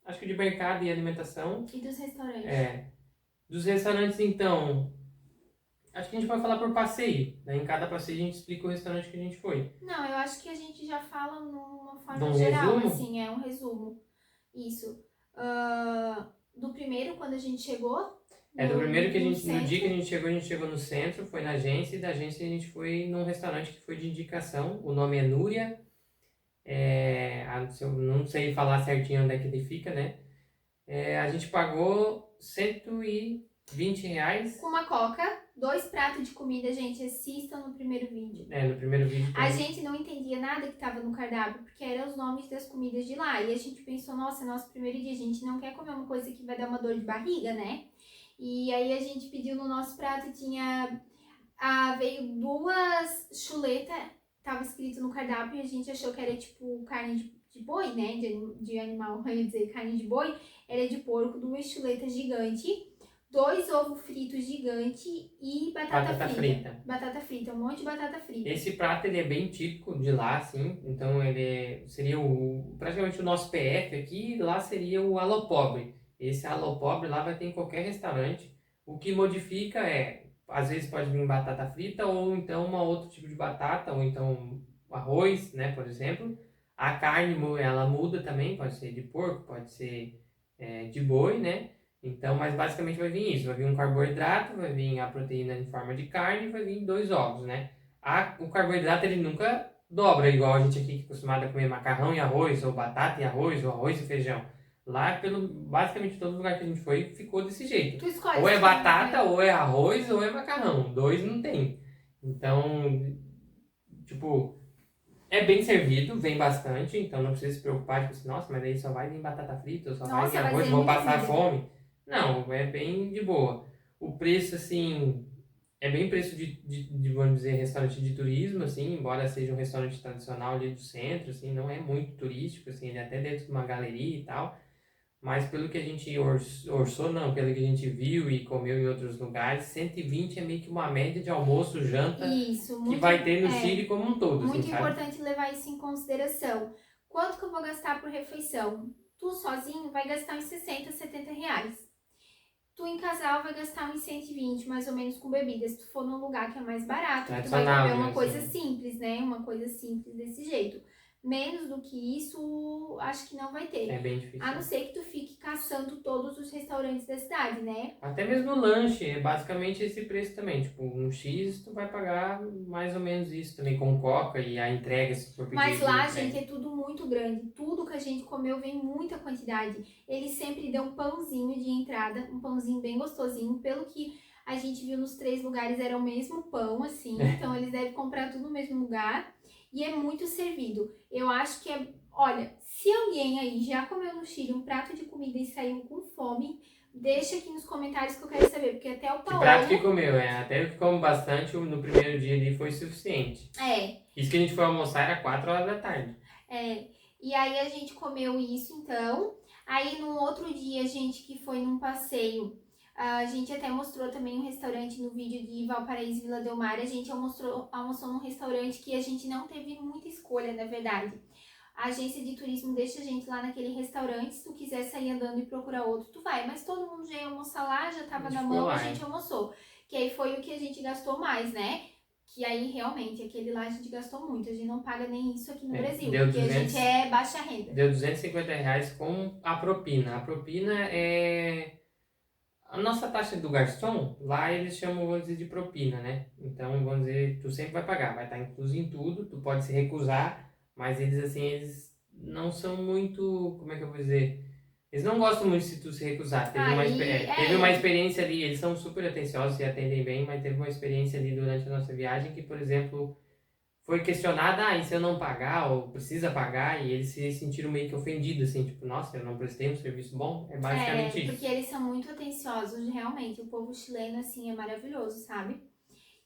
Acho que de mercado e alimentação. E dos restaurantes? Dos restaurantes, então, acho que a gente pode falar por passeio. Daí em cada passeio a gente explica o restaurante que a gente foi. Não, eu acho que a gente já fala numa forma Num geral, resumo? assim, é um resumo. Isso. Do primeiro, quando a gente chegou? Do primeiro que no centro. dia que a gente chegou no centro, foi na agência, e da agência a gente foi num restaurante que foi de indicação. O nome é Núria. Eu não sei falar certinho onde é que ele fica, né? A gente pagou R$120. Com uma coca, 2 pratos de comida, gente, assistam no primeiro vídeo. No primeiro vídeo. A gente não entendia nada que estava no cardápio, porque eram os nomes das comidas de lá. E a gente pensou, nossa, nosso primeiro dia, a gente não quer comer uma coisa que vai dar uma dor de barriga, né? E aí a gente pediu no nosso prato, veio 2 chuletas, tava escrito no cardápio, e a gente achou que era tipo carne de boi, né? De animal, eu ia dizer carne de boi. Era de porco, 2 chuletas gigantes, 2 ovos fritos gigantes e batata frita. Batata frita, um monte de batata frita. Esse prato ele é bem típico de lá, assim. Então seria praticamente o nosso PF aqui, lá seria o alô pobre. Esse alô pobre lá vai ter em qualquer restaurante. O que modifica às vezes pode vir batata frita ou então um outro tipo de batata, ou então arroz, né, por exemplo. A carne ela muda também, pode ser de porco, pode ser de boi, né? Então, mas basicamente vai vir isso, vai vir um carboidrato, vai vir a proteína em forma de carne e vai vir 2 ovos, né? O carboidrato ele nunca dobra, igual a gente aqui que é acostumado a comer macarrão e arroz, ou batata e arroz, ou arroz e feijão. Lá, basicamente todo lugar que a gente foi, ficou desse jeito. Tu escolhe ou é batata, ou é arroz, ou é macarrão. 2 não tem. Então, tipo, é bem servido, vem bastante, então não precisa se preocupar, tipo assim, nossa, mas aí só vai vir batata frita, ou só vai vir arroz, vou passar fome. Não, é bem de boa. O preço, assim, é bem preço vamos dizer, restaurante de turismo, assim, embora seja um restaurante tradicional ali do centro, assim, não é muito turístico, assim, ele é até dentro de uma galeria e tal. Mas pelo que a gente orçou, não, pelo que a gente viu e comeu em outros lugares, 120 é meio que uma média de almoço, janta, que vai ter no Chile como um todo. Muito assim, importante levar isso em consideração. Quanto que eu vou gastar por refeição? Tu sozinho vai gastar uns 60, 70 reais. Tu em casal vai gastar uns 120, mais ou menos, com bebidas. Se tu for num lugar que é mais barato, tu vai comer uma coisa simples, né? Uma coisa simples desse jeito. Menos do que isso, acho que não vai ter. É bem difícil. A não ser que tu fique caçando todos os restaurantes da cidade, né? Até mesmo o lanche, é basicamente esse preço também. Tipo, um X tu vai pagar mais ou menos isso também, com coca e a entrega, se for pedir. Mas lá, gente, é tudo muito grande. Tudo que a gente comeu vem muita quantidade. Eles sempre dão um pãozinho de entrada, um pãozinho bem gostosinho. Pelo que a gente viu nos 3 lugares, era o mesmo pão, assim. Então, eles devem comprar tudo no mesmo lugar. E é muito servido. Eu acho que olha, se alguém aí já comeu no Chile um prato de comida e saiu com fome, deixa aqui nos comentários que eu quero saber, porque até o Paulo... Que prato que comeu, até que como bastante, no primeiro dia ali foi suficiente. Isso que a gente foi almoçar era 4 horas da tarde. E aí a gente comeu isso, então. Aí no outro dia, a gente que foi num passeio, a gente até mostrou também um restaurante no vídeo de Valparaíso e Vila Del Mar. A gente almoçou num restaurante que a gente não teve muita escolha, na verdade. A agência de turismo deixa a gente lá naquele restaurante. Se tu quiser sair andando e procurar outro, tu vai. Mas todo mundo já ia almoçar lá, já tava na mão, a gente almoçou. porque aí foi o que a gente gastou mais, né? Que aí realmente, aquele lá a gente gastou muito, a gente não paga nem isso aqui no Brasil, porque a gente é baixa renda. Deu R$ 250 com a propina. A propina é a nossa taxa do garçom, lá eles chamam, vamos dizer, de propina, né? Então, vamos dizer, tu sempre vai pagar, vai estar incluso em tudo, tu pode se recusar, mas eles, assim, eles não são muito, como é que eu vou dizer? Eles não gostam muito se tu se recusar. Teve uma experiência ali, eles são super atenciosos e atendem bem, mas teve uma experiência ali durante a nossa viagem que, por exemplo, foi questionada, e se eu não pagar, ou precisa pagar, e eles se sentiram meio que ofendidos, assim, tipo, nossa, eu não prestei um serviço bom, é basicamente isso. Porque eles são muito atenciosos, realmente, o povo chileno, assim, é maravilhoso, sabe?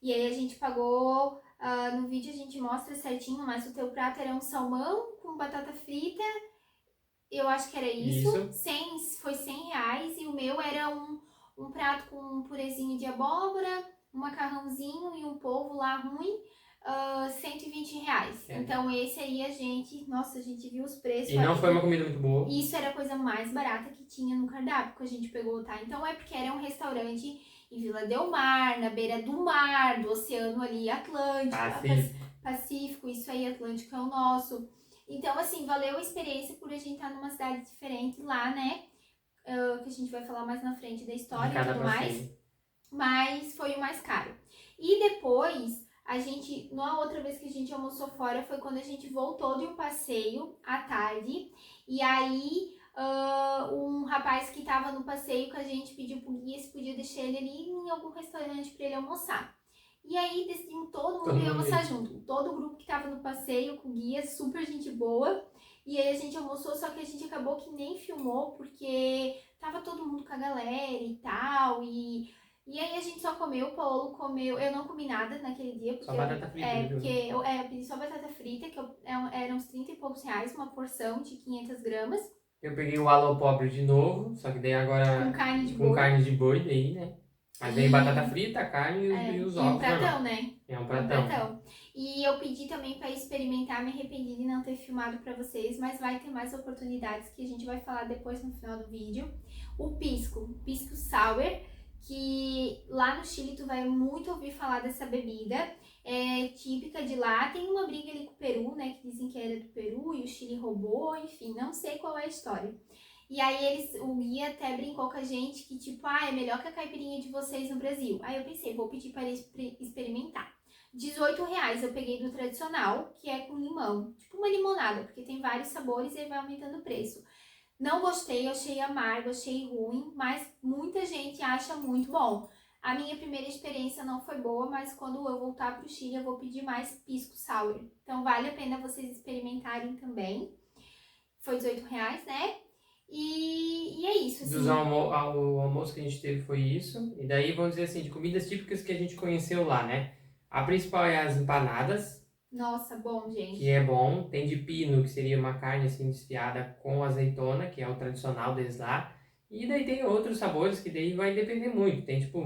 E aí a gente pagou, no vídeo a gente mostra certinho, mas o teu prato era um salmão com batata frita, eu acho que era isso. Foi R$ 100, e o meu era um prato com um purezinho de abóbora, um macarrãozinho e um polvo lá ruim, R$ 120. Então esse aí a gente viu os preços. E não foi uma comida muito boa. Isso era a coisa mais barata que tinha no cardápio que a gente pegou, tá? Então é porque era um restaurante em Vila Del Mar, na beira do mar, do oceano ali Atlântico, Pacífico, isso aí, Atlântico é o nosso. Então, assim, valeu a experiência por a gente estar numa cidade diferente lá, né? Que a gente vai falar mais na frente da história e tudo mais. Mas foi o mais caro. E depois, na outra vez que a gente almoçou fora, foi quando a gente voltou de um passeio à tarde. E aí, um rapaz que tava no passeio com a gente pediu pro guia se podia deixar ele ali em algum restaurante para ele almoçar. E aí decidimos todo mundo ir almoçar junto. Todo o grupo que tava no passeio com o guia, super gente boa. E aí a gente almoçou, só que a gente acabou que nem filmou, porque tava todo mundo com a galera e tal. E aí a gente só comeu, o Paulo comeu. Eu não comi nada naquele dia. Porque só batata frita. Eu pedi só batata frita, que eram uns 30 e poucos reais, uma porção de 500 gramas. Eu peguei o alô pobre de novo, só que daí agora com carne de boi daí, né? Mas vem batata frita, carne e os ovos. E um pratão, né? É um pratão. E eu pedi também para experimentar, me arrependi de não ter filmado para vocês, mas vai ter mais oportunidades que a gente vai falar depois no final do vídeo. O pisco sour, que lá no Chile tu vai muito ouvir falar dessa bebida, é típica de lá. Tem uma briga ali com o Peru, né, que dizem que era do Peru e o Chile roubou, enfim, não sei qual é a história. E aí o guia até brincou com a gente que tipo, é melhor que a caipirinha de vocês no Brasil. Aí eu pensei, vou pedir para eles experimentar. R$18 eu peguei do tradicional, que é com limão, tipo uma limonada, porque tem vários sabores e aí vai aumentando o preço. Não gostei, achei amargo, achei ruim, mas muita gente acha muito bom. A minha primeira experiência não foi boa, mas quando eu voltar pro Chile eu vou pedir mais pisco sour. Então vale a pena vocês experimentarem também. Foi R$18, né? E é isso, assim. O almoço que a gente teve foi isso. E daí, vamos dizer assim, de comidas típicas que a gente conheceu lá, né? A principal é as empanadas. Nossa, bom, gente. Que é bom. Tem de pino, que seria uma carne assim desfiada com azeitona, que é o tradicional deles lá. E daí tem outros sabores que daí vai depender muito. Tem, tipo,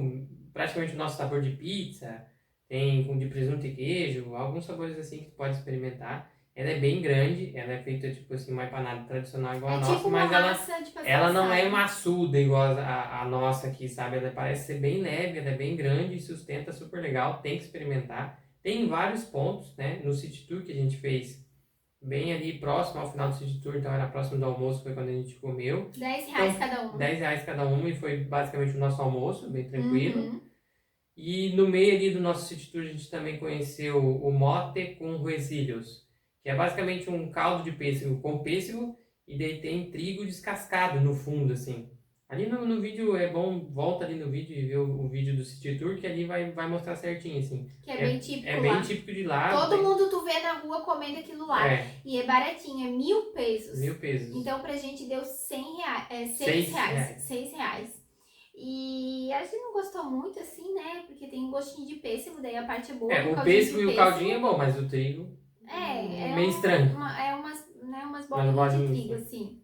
praticamente o nosso sabor de pizza. Tem com de presunto e queijo. Alguns sabores assim que tu pode experimentar. Ela é bem grande, ela é feita tipo assim, uma empanada tradicional igual a nossa, tipo mas ela não é assada. maçuda igual a nossa aqui, sabe? Ela parece ser bem leve, ela é bem grande e sustenta super legal, tem que experimentar. Tem vários pontos, né? No City Tour que a gente fez, bem ali próximo ao final do City Tour, então era próximo do almoço, foi quando a gente comeu. R$10 cada um. R$10 cada um e foi basicamente o nosso almoço, bem tranquilo. E no meio ali do nosso City Tour a gente também conheceu o mote com rosilhos, que é basicamente um caldo de pêssego com pêssego e daí tem trigo descascado no fundo, assim. Ali no vídeo é bom, volta ali no vídeo e ver o vídeo do City Tour, que ali vai mostrar certinho, assim. Que é bem típico lá. É bem típico de lá. Todo mundo tu vê na rua comendo aquilo lá. E é baratinho, é 1.000 pesos. 1.000 pesos. Então pra gente deu R$6. R$6. E a gente não gostou muito, assim, né? Porque tem um gostinho de pêssego, daí a parte é boa. O pêssego e o caldinho é bom, mas o trigo é meio estranho. Umas bolinhas de trigo, assim.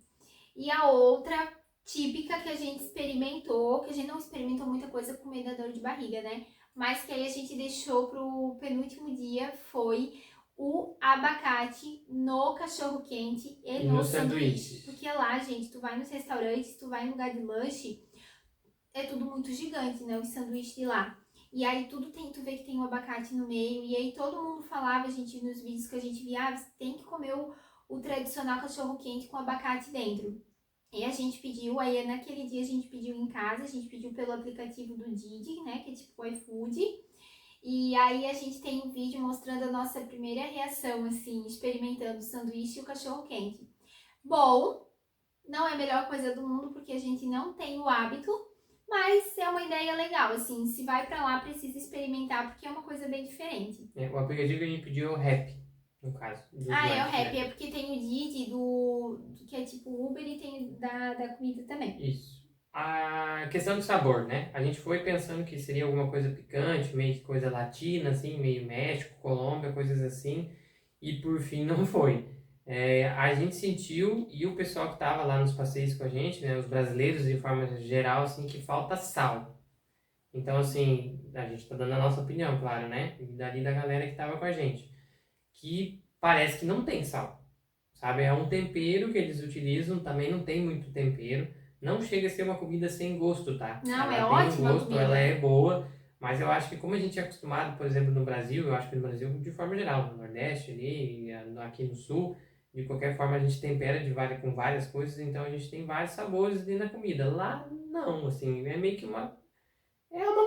E a outra típica que a gente experimentou, que a gente não experimentou muita coisa com medo da dor de barriga, né? Mas que aí a gente deixou pro penúltimo dia, foi o abacate no cachorro-quente e no sanduíche. Porque lá, gente, tu vai nos restaurantes, tu vai em lugar de lanche, é tudo muito gigante, né? Os sanduíches de lá. E aí tu vê que tem um abacate no meio. E aí todo mundo falava, gente, nos vídeos que a gente via, você tem que comer o tradicional cachorro quente com abacate dentro. E a gente pediu, aí naquele dia a gente pediu em casa, a gente pediu pelo aplicativo do Didi, né, que é tipo o iFood. E aí a gente tem um vídeo mostrando a nossa primeira reação, assim, experimentando o sanduíche e o cachorro quente. Bom, não é a melhor coisa do mundo porque a gente não tem o hábito, mas é uma ideia legal, assim, se vai pra lá precisa experimentar porque é uma coisa bem diferente. O aplicativo que a gente pediu é o Rap, no caso. Dos Ah, é o lanches, Rap, né? é porque tem o Didi que é tipo Uber e tem da comida também. Isso. A questão do sabor, né? A gente foi pensando que seria alguma coisa picante, meio que coisa latina, assim, meio México, Colômbia, coisas assim. E por fim não foi. A gente sentiu, e o pessoal que estava lá nos passeios com a gente, né? Os brasileiros de forma geral, assim, que falta sal. Então, assim, a gente está dando a nossa opinião, claro, né? E dali da galera que estava com a gente. Que parece que não tem sal. Sabe? É um tempero que eles utilizam, também não tem muito tempero. Não chega a ser uma comida sem gosto, tá? Não, Ela é tem um ótima a gosto, ela comida. é boa, mas eu acho que como a gente é acostumado, por exemplo, no Brasil, eu acho que no Brasil de forma geral, no Nordeste ali, aqui no Sul, de qualquer forma a gente tempera com várias coisas, então a gente tem vários sabores ali na comida. Lá não, assim, é meio que uma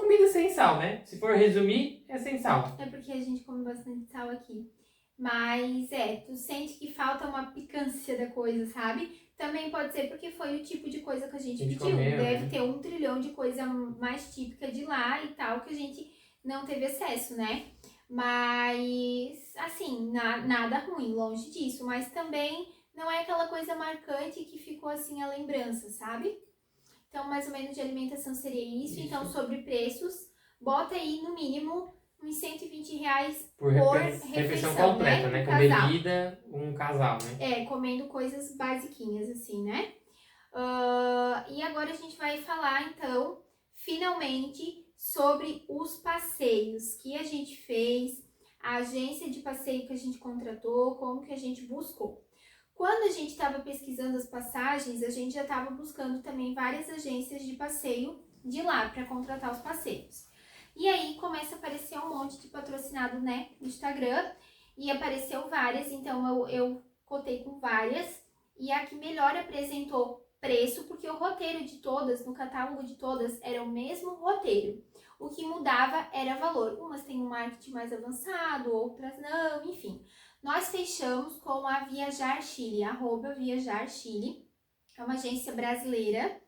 comida sem sal, né? Se for resumir, é sem sal. É porque a gente come bastante sal aqui. Mas tu sente que falta uma picância da coisa, sabe? Também pode ser porque foi o tipo de coisa que a gente A gente pediu. comeu, Deve né? ter 1 trilhão de coisa mais típica de lá e tal que a gente não teve acesso, né? Mas, assim, nada ruim, longe disso. Mas também não é aquela coisa marcante que ficou assim a lembrança, sabe? Então, mais ou menos de alimentação seria isso. Então, sobre preços, bota aí no mínimo uns R$ 120 Por por refeição refeição, completa, né? né? Um Com casal. bebida, um casal, né? Comendo coisas basiquinhas, assim, né? E agora a gente vai falar, então, finalmente, sobre os passeios que a gente fez, a agência de passeio que a gente contratou, como que a gente buscou. Quando a gente estava pesquisando as passagens, a gente já estava buscando também várias agências de passeio de lá para contratar os passeios. E aí começa a aparecer um monte de patrocinado, né, no Instagram, e apareceu várias, então eu cotei com várias, e a que melhor apresentou preço, porque o roteiro de todas, no catálogo de todas, era o mesmo roteiro. O que mudava era valor. Umas têm um marketing mais avançado, outras não, enfim. Nós fechamos com a Viajar Chile, @Viajar Chile, é uma agência brasileira.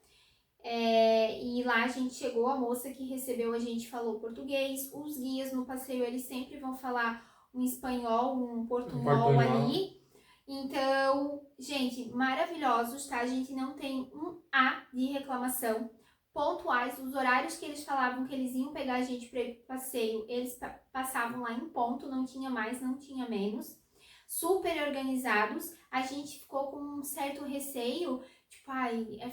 E lá a gente chegou, a moça que recebeu a gente falou português, os guias no passeio eles sempre vão falar um espanhol, um Um portunhol portunhol. ali. Então, gente, maravilhosos, tá? A gente não tem um A de reclamação. Pontuais, os horários que eles falavam que eles iam pegar a gente para ir pro passeio, eles passavam lá em ponto, não tinha mais, não tinha menos. Super organizados. A gente ficou com um certo receio, tipo,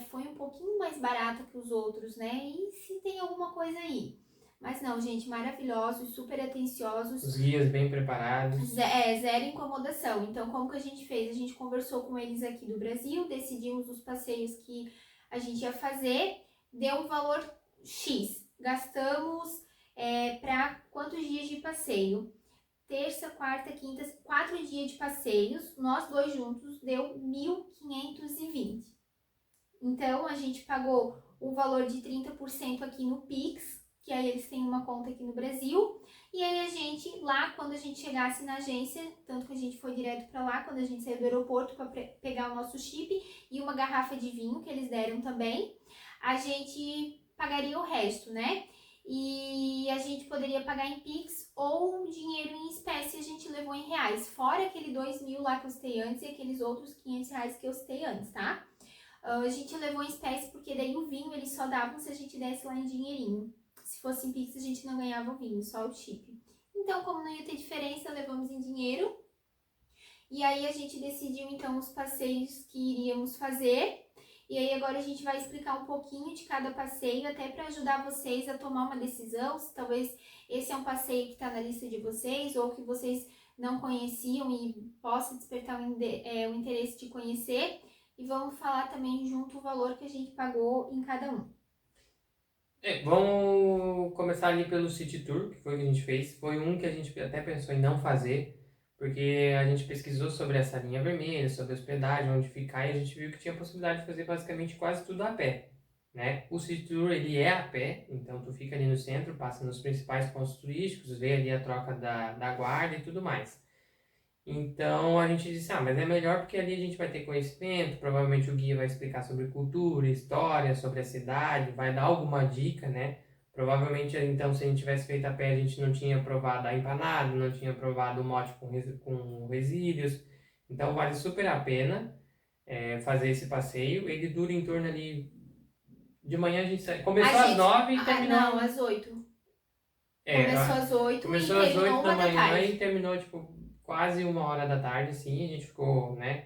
foi um pouquinho mais barata que os outros, né? E se tem alguma coisa aí? Mas não, gente, maravilhosos, super atenciosos. Os guias bem preparados. Zero incomodação. Então, como que a gente fez? A gente conversou com eles aqui do Brasil, decidimos os passeios que a gente ia fazer, deu um valor X. Gastamos para quantos dias de passeio? Terça, quarta, quinta, 4 dias de passeios, nós dois juntos deu 1.520. Então, a gente pagou o valor de 30% aqui no Pix, que aí eles têm uma conta aqui no Brasil. E aí a gente, lá, quando a gente chegasse na agência, tanto que a gente foi direto para lá, quando a gente saiu do aeroporto para pegar o nosso chip e uma garrafa de vinho que eles deram também, a gente pagaria o resto, né? E a gente poderia pagar em Pix ou dinheiro em espécie a gente levou em reais, fora aquele 2.000 lá que eu citei antes e aqueles outros R$ 500 que eu citei antes, tá? A gente levou em espécie porque daí o vinho eles só davam se a gente desse lá em dinheirinho. Se fosse em Pix a gente não ganhava o vinho, só o chip. Então, como não ia ter diferença, levamos em dinheiro. E aí a gente decidiu então os passeios que iríamos fazer. E aí agora a gente vai explicar um pouquinho de cada passeio, até para ajudar vocês a tomar uma decisão, se talvez esse é um passeio que está na lista de vocês ou que vocês não conheciam e possa despertar o interesse de conhecer. E vamos falar também junto o valor que a gente pagou em cada um. Vamos começar ali pelo City Tour, que foi o que a gente fez. Foi um que a gente até pensou em não fazer, porque a gente pesquisou sobre essa linha vermelha, sobre hospedagem, onde ficar, e a gente viu que tinha a possibilidade de fazer basicamente quase tudo a pé, né? O City Tour, ele é a pé, então tu fica ali no centro, passa nos principais pontos turísticos, vê ali a troca da guarda e tudo mais. Então a gente disse, mas é melhor porque ali a gente vai ter conhecimento, provavelmente o guia vai explicar sobre cultura, história, sobre a cidade, vai dar alguma dica, né? Provavelmente, então, se a gente tivesse feito a pé, a gente não tinha provado a empanada, não tinha provado o mote com resíduos. Então vale super a pena fazer esse passeio. Ele dura em torno ali. De manhã a gente A começou às gente. 9 e Não, terminou. às 8. É, Começou às 8 e começou às terminou 8 da 1 da tarde. manhã e terminou, tipo, quase 1 hora da tarde, assim. A gente ficou, né,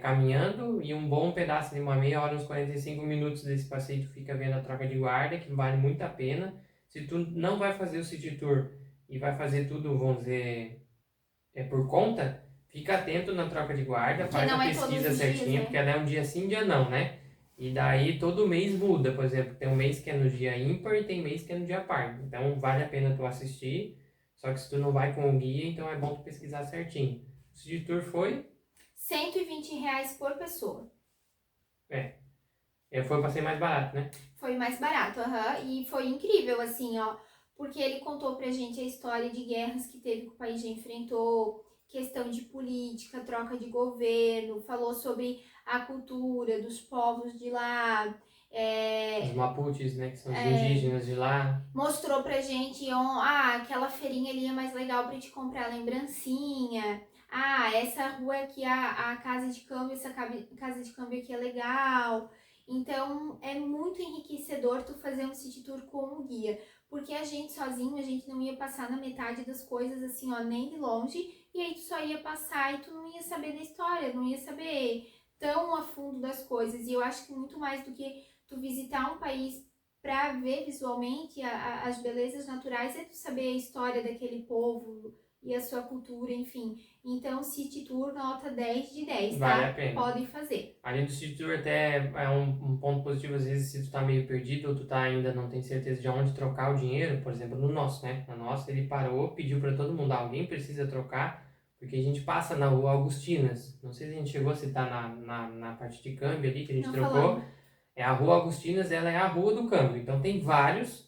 caminhando e um bom pedaço de uma meia hora, uns 45 minutos desse passeio, tu fica vendo a troca de guarda, que vale muito a pena. Se tu não vai fazer o City Tour e vai fazer tudo, vamos dizer, por conta, fica atento na troca de guarda, Porque faz a não é todos pesquisa os dias, certinha, né? porque ela é um dia sim, dia não, né? E daí todo mês muda, por exemplo, tem um mês que é no dia ímpar e tem mês que é no dia par. Então vale a pena tu assistir, só que se tu não vai com o guia, então é bom tu pesquisar certinho. O City Tour foi? R$ 120 por pessoa. Foi o passeio mais barato, né? Foi mais barato, aham. E foi incrível, assim, ó. Porque ele contou pra gente a história de guerras que teve que o país já enfrentou, questão de política, troca de governo, falou sobre a cultura dos povos de lá. Os É, Mapuches, né, que são os indígenas de lá. mostrou pra gente, aquela feirinha ali é mais legal pra te comprar lembrancinha. Ah, essa rua aqui, a casa de câmbio, essa casa de câmbio aqui é legal. Então, é muito enriquecedor tu fazer um city tour com um guia. Porque a gente sozinho, a gente não ia passar na metade das coisas, assim, ó, nem de longe. E aí tu só ia passar e tu não ia saber da história, não ia saber tão a fundo das coisas. E eu acho que muito mais do que tu visitar um país para ver visualmente as belezas naturais é tu saber a história daquele povo e a sua cultura, enfim. Então, City Tour nota 10 de 10, Vale tá? a pena. Podem fazer. Além do City Tour, até é um ponto positivo, às vezes, se tu tá meio perdido ou tu tá ainda não tem certeza de onde trocar o dinheiro, por exemplo, no nosso, né? No nosso, ele parou, pediu para todo mundo, alguém precisa trocar, porque a gente passa na rua Augustinas. Não sei se a gente chegou a citar na parte de câmbio ali que a gente Não trocou. falamos. A Rua Augustinas, ela é a rua do câmbio. Então tem várias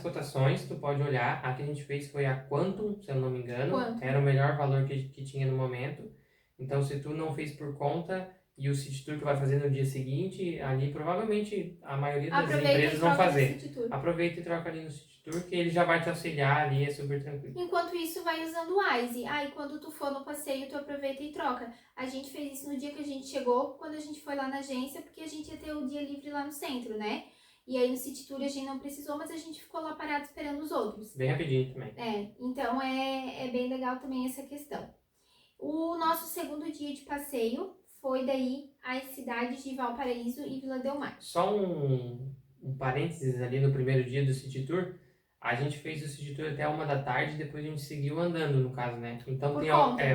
cotações, tu pode olhar. A que a gente fez foi a Quantum, se eu não me engano. Quantum. Era o melhor valor que tinha no momento. Então se tu não fez por conta e o City Tour que vai fazer no dia seguinte, ali provavelmente a maioria das empresas vão fazer. Aproveita e troca ali no City Tour, que ele já vai te auxiliar ali, é super tranquilo. Enquanto isso, vai usando o Wise. E quando tu for no passeio, tu aproveita e troca. A gente fez isso no dia que a gente chegou, quando a gente foi lá na agência, porque a gente ia ter o dia livre lá no centro, né? E aí no City Tour a gente não precisou, mas a gente ficou lá parado esperando os outros. Bem rapidinho também. Então é bem legal também essa questão. O nosso segundo dia de passeio foi daí as cidades de Valparaíso e Vila Delmar. Só um parênteses ali no primeiro dia do City Tour. A gente fez o City Tour até 1 da tarde e depois a gente seguiu andando, no caso, né? Então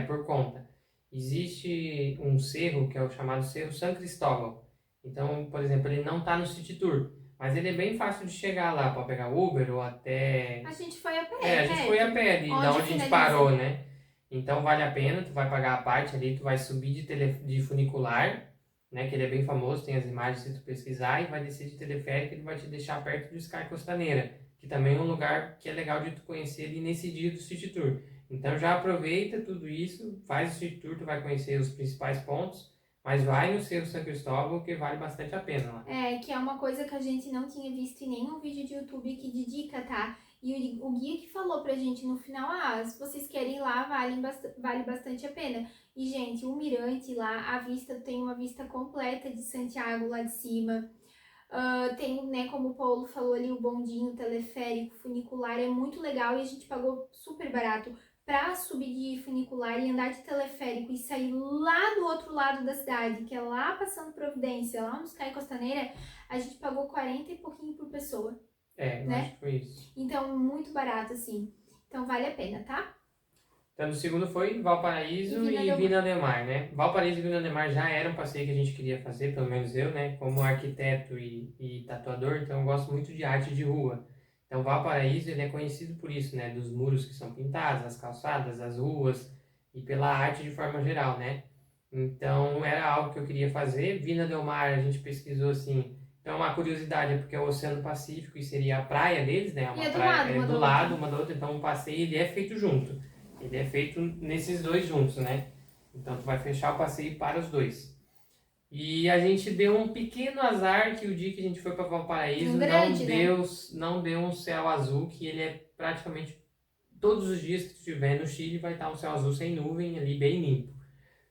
por conta. Existe um cerro que é o chamado Cerro San Cristóbal. Então, por exemplo, ele não está no City Tour, mas ele é bem fácil de chegar lá, pode pegar Uber ou até... A gente foi a pé. a gente foi a pé ali, da onde a gente parou, né? Então vale a pena, tu vai pagar a parte ali, tu vai subir de funicular, né? Que ele é bem famoso, tem as imagens se tu pesquisar, e vai descer de teleférico e ele vai te deixar perto do Sky Costaneira, que também é um lugar que é legal de tu conhecer ali nesse dia do City Tour. Então já aproveita tudo isso, faz o City Tour, tu vai conhecer os principais pontos, mas vai no Cerro São Cristóvão, que vale bastante a pena lá. Que é uma coisa que a gente não tinha visto em nenhum vídeo de YouTube aqui de dica, tá? E o guia que falou pra gente no final, se vocês querem ir lá, vale bastante a pena. E, gente, o mirante lá, a vista, tem uma vista completa de Santiago lá de cima. Tem, né, como o Paulo falou ali, o bondinho, o teleférico, funicular, é muito legal e a gente pagou super barato. Pra subir de funicular e andar de teleférico e sair lá do outro lado da cidade, que é lá passando Providência, lá no Sky Costaneira, a gente pagou 40 e pouquinho por pessoa. Eu acho que foi isso. Então, muito barato, assim. Então, vale a pena, tá? Então, o segundo foi Valparaíso e Vina del Mar, né? Valparaíso e Vina del Mar já era um passeio que a gente queria fazer, pelo menos eu, né? Como arquiteto e tatuador, então eu gosto muito de arte de rua. Então, Valparaíso, ele é conhecido por isso, né? Dos muros que são pintados, as calçadas, as ruas e pela arte de forma geral, né? Então, era algo que eu queria fazer. Vina del Mar, a gente pesquisou assim. Então, uma curiosidade é porque é o Oceano Pacífico e seria a praia deles, né? E Uma é do praia lado é uma do da lado outra. uma da outra, então o passeio ele é feito junto. Ele é feito nesses dois juntos, né? Então tu vai fechar o passeio para os dois. E a gente deu um pequeno azar que o dia que a gente foi para Valparaíso Grande, né? não deu um céu azul, que ele é praticamente todos os dias que tu estiver no Chile vai estar um céu azul sem nuvem ali bem limpo.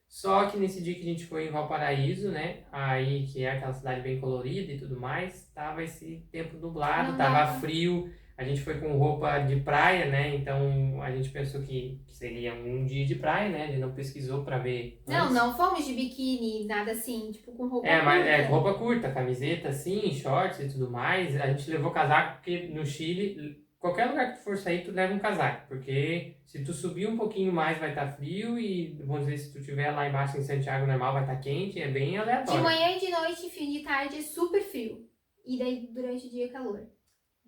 Só que nesse dia que a gente foi em Valparaíso, né? Aí que é aquela cidade bem colorida e tudo mais, tava esse tempo nublado, Não tava dava. frio. A gente foi com roupa de praia, né? Então a gente pensou que seria um dia de praia, né? A gente não pesquisou para ver Não, antes. não fomos de biquíni, nada assim, tipo, com roupa Mas é curta. roupa curta, camiseta assim, shorts e tudo mais. A gente levou casaco porque no Chile, qualquer lugar que tu for sair, tu leva um casaco, porque se tu subir um pouquinho mais vai estar frio e vamos dizer se tu estiver lá embaixo em Santiago normal vai estar quente, é bem De aleatório. manhã e de noite, fim de tarde, é super frio. E daí, durante o dia, é calor.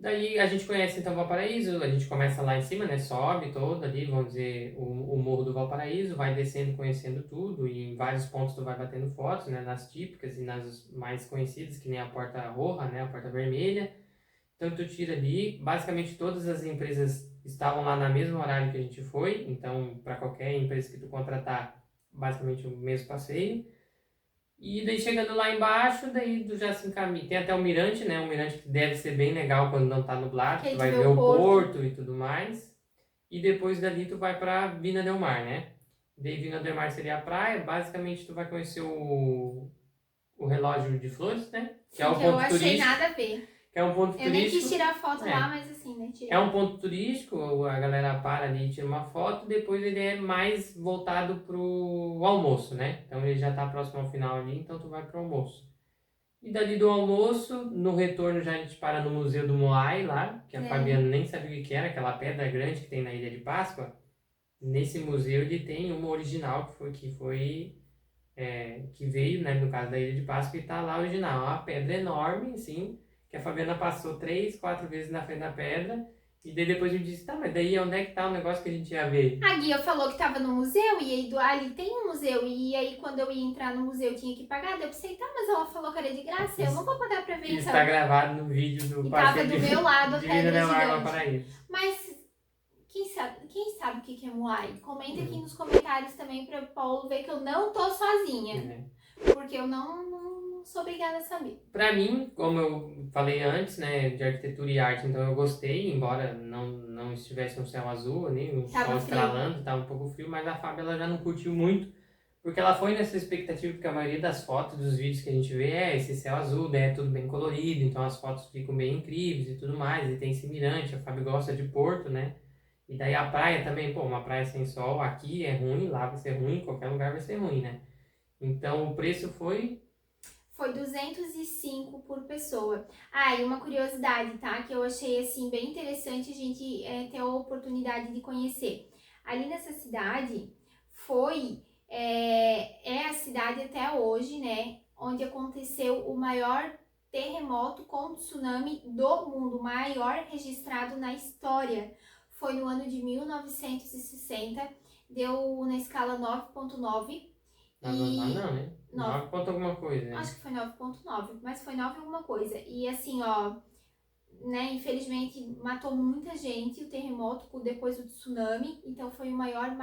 Daí a gente conhece então Valparaíso, a gente começa lá em cima, né? Sobe todo ali, vamos dizer, o morro do Valparaíso, vai descendo, conhecendo tudo, e em vários pontos tu vai batendo fotos, né? Nas típicas e nas mais conhecidas, que nem a Porta Roja, né? A Porta Vermelha. Então tu tira ali, basicamente todas as empresas estavam lá no mesmo horário que a gente foi, então para qualquer empresa que tu contratar, basicamente o mesmo passeio. E daí chegando lá embaixo, daí tu já se encaminha. Tem até o mirante, né? O mirante que deve ser bem legal quando não tá nublado, Que tu aí tu vai vê ver o o porto. porto e tudo mais. E depois dali tu vai pra Vina del Mar, né? Daí Vina del Mar seria a praia, basicamente tu vai conhecer o relógio de flores, né? Que é Sim, o que eu ponto achei turístico, nada a ver. que é um ponto Eu nem quis turístico. tirar foto lá, É, mas assim, né? é Tirei. um ponto turístico, a galera para ali e tira uma foto, depois ele é mais voltado pro almoço, né? Então ele já tá próximo ao final ali, então tu vai pro almoço. E dali do almoço, no retorno já a gente para no Museu do Moai lá, que a É. Fabiana nem sabia o que era, aquela pedra grande que tem na Ilha de Páscoa. Nesse museu ele tem uma original que veio, né, no caso da Ilha de Páscoa, e tá lá original. É uma pedra enorme, assim, que a Fabiana passou 3, 4 vezes na frente da pedra. E daí depois me disse, tá, mas daí onde é que tá o negócio que a gente ia ver? A guia falou que tava no museu, e aí ali tem um museu. E aí, quando eu ia entrar no museu, eu tinha que pagar. Daí eu pensei, tá, mas ela falou que era de graça, eu não vou pagar pra ver Está então. gravado no vídeo do E tava passeio do meu lado a de Vina pedra del Mar gigante. Valparaíso. Mas quem sabe o que é Moai? Comenta aqui Hum. nos comentários também pra Paulo ver que eu não tô sozinha. É. Porque eu não sou obrigada a saber. Para mim, como eu falei antes, né, de arquitetura e arte, então eu gostei, embora não estivesse um céu azul, nem um Tava sol frio. estralando, estava um pouco frio, mas a Fábio ela já não curtiu muito, porque ela foi nessa expectativa, porque a maioria das fotos, dos vídeos que a gente vê é esse céu azul, né, tudo bem colorido, então as fotos ficam bem incríveis e tudo mais, e tem esse mirante, a Fábio gosta de Porto, né, e daí a praia também, pô, uma praia sem sol, aqui é ruim, lá vai ser ruim, qualquer lugar vai ser ruim, né. Então o preço foi. Foi 205 por pessoa. Ah, e uma curiosidade, tá? Que eu achei, assim, bem interessante a gente ter a oportunidade de conhecer. Ali nessa cidade, é a cidade até hoje, né? Onde aconteceu o maior terremoto com tsunami do mundo, o maior registrado na história. Foi no ano de 1960, deu na escala 9.9. Não, né? 9, 9 ponto alguma coisa, né? acho que foi 9.9, mas foi 9 alguma coisa. E assim, ó, né, infelizmente matou muita gente o terremoto depois do tsunami, então foi o maior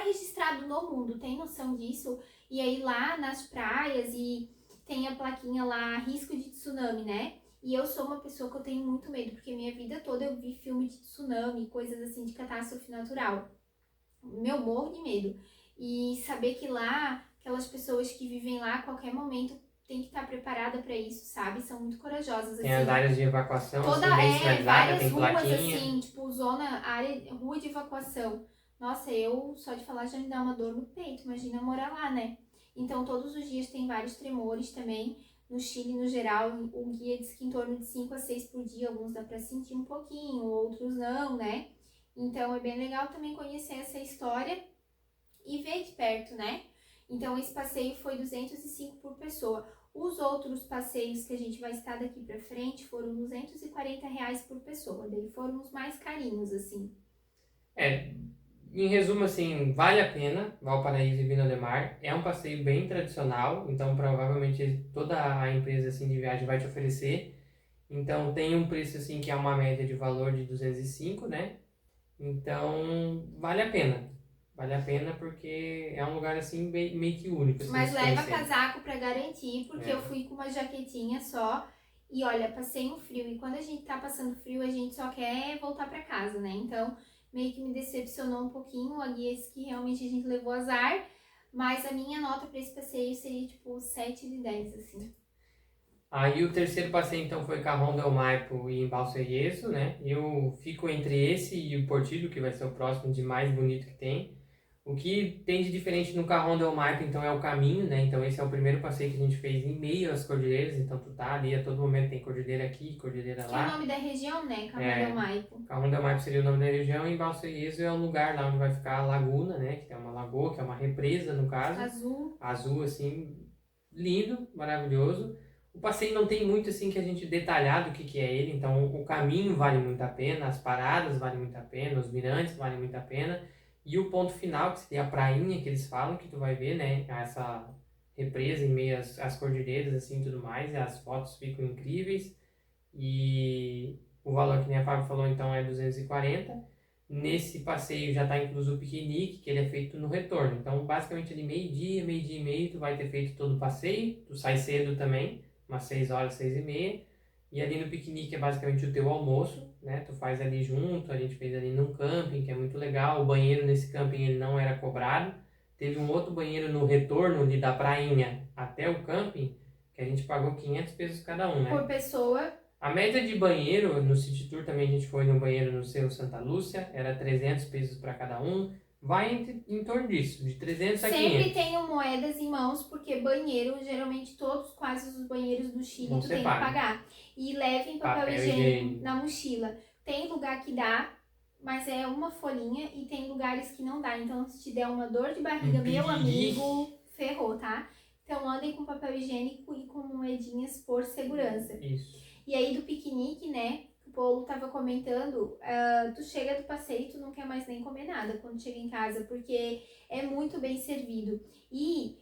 registrado no mundo, tem noção disso? E aí lá nas praias e tem a plaquinha lá, risco de tsunami, né? E eu sou uma pessoa que eu tenho muito medo, porque minha vida toda eu vi filme de tsunami, coisas assim de catástrofe natural. Meu, morro de medo. E saber que lá, aquelas pessoas que vivem lá, a qualquer momento tem que estar preparada para isso, sabe? São muito corajosas, Tem as assim. áreas de evacuação, Toda assim, bem sinalizadas, várias tem ruas plaquinha. assim, tipo rua de evacuação. Nossa, eu só de falar já me dá uma dor no peito, imagina morar lá, né? Então todos os dias tem vários tremores também. No Chile, no geral, o guia diz que em torno de 5 a 6 por dia, alguns dá pra sentir um pouquinho, outros não, né? Então é bem legal também conhecer essa história e ver de perto, né? Então esse passeio foi 205 por pessoa. Os outros passeios que a gente vai estar daqui pra frente foram R$ 240 por pessoa. Daí foram os mais carinhos, assim. É, em resumo, assim, vale a pena Valparaíso e Vina do Mar. É um passeio bem tradicional, então provavelmente toda a empresa assim, de viagem vai te oferecer. Então tem um preço assim que é uma média de valor de 205, né? Então vale a pena. Vale a pena porque é um lugar assim meio que único assim, de Mas se leva conhecer. casaco pra garantir, porque É. eu fui com uma jaquetinha só. E olha, passei um frio. E quando a gente tá passando frio, a gente só quer voltar pra casa, né? Então, meio que me decepcionou um pouquinho. A guia disse que realmente a gente levou azar. Mas a minha nota pra esse passeio seria tipo 7 de 10, assim. Aí o terceiro passeio então foi Cajón del Maipo e Embalsegueiro, né? Eu fico entre esse e o Portillo, que vai ser o próximo de mais bonito que tem. O que tem de diferente no Cajón del Maipo, então, é o caminho, né? Então, esse é o primeiro passeio que a gente fez em meio às cordilheiras. Então, tu tá ali, a todo momento tem cordilheira aqui, cordilheira Que é o lá. nome da região, né? Cajón del É, Maipo. Cajón del Maipo seria o nome da região e Embalsegueiro é o lugar lá onde vai ficar a laguna, né? Que é uma lagoa, que é uma represa, no caso. Azul. Azul, assim, lindo, maravilhoso. O passeio não tem muito, assim, que a gente detalhar do que é ele. Então, o caminho vale muito a pena, as paradas valem muito a pena, os mirantes valem muito a pena. E o ponto final, que seria a prainha que eles falam, que tu vai ver, né? Essa represa em meio às cordilheiras, assim, tudo mais. E as fotos ficam incríveis. E o valor que nem a Fábio falou, então, é 240. Nesse passeio já está incluso o piquenique, que ele é feito no retorno. Então, basicamente, ali meio-dia e meio, tu vai ter feito todo o passeio. Tu sai cedo também, umas 6 horas, 6 e meia. E ali no piquenique é basicamente o teu almoço, né? Tu faz ali junto, a gente fez ali num camping, que é muito legal. O banheiro nesse camping ele não era cobrado. Teve um outro banheiro no retorno ali da prainha até o camping, que a gente pagou 500 pesos cada um, né? Por pessoa. A média de banheiro, no City Tour também a gente foi no banheiro no seu Santa Lúcia, era 300 pesos para cada um. Vai em torno disso, de 300 a Sempre 500. tenham moedas em mãos, porque banheiro, geralmente todos, quase os banheiros do Chile, Vão tu ser tem que pagos. pagar. E levem papel Papel higiênico higiênico. na mochila. Tem lugar que dá, mas é uma folhinha, e tem lugares que não dá. Então, se te der uma dor de barriga, Um meu piriri. amigo, ferrou, tá? Então, andem com papel higiênico e com moedinhas por segurança. Isso. E aí, do piquenique, né? O Paulo tava comentando, tu chega do passeio e tu não quer mais nem comer nada quando chega em casa, porque é muito bem servido. E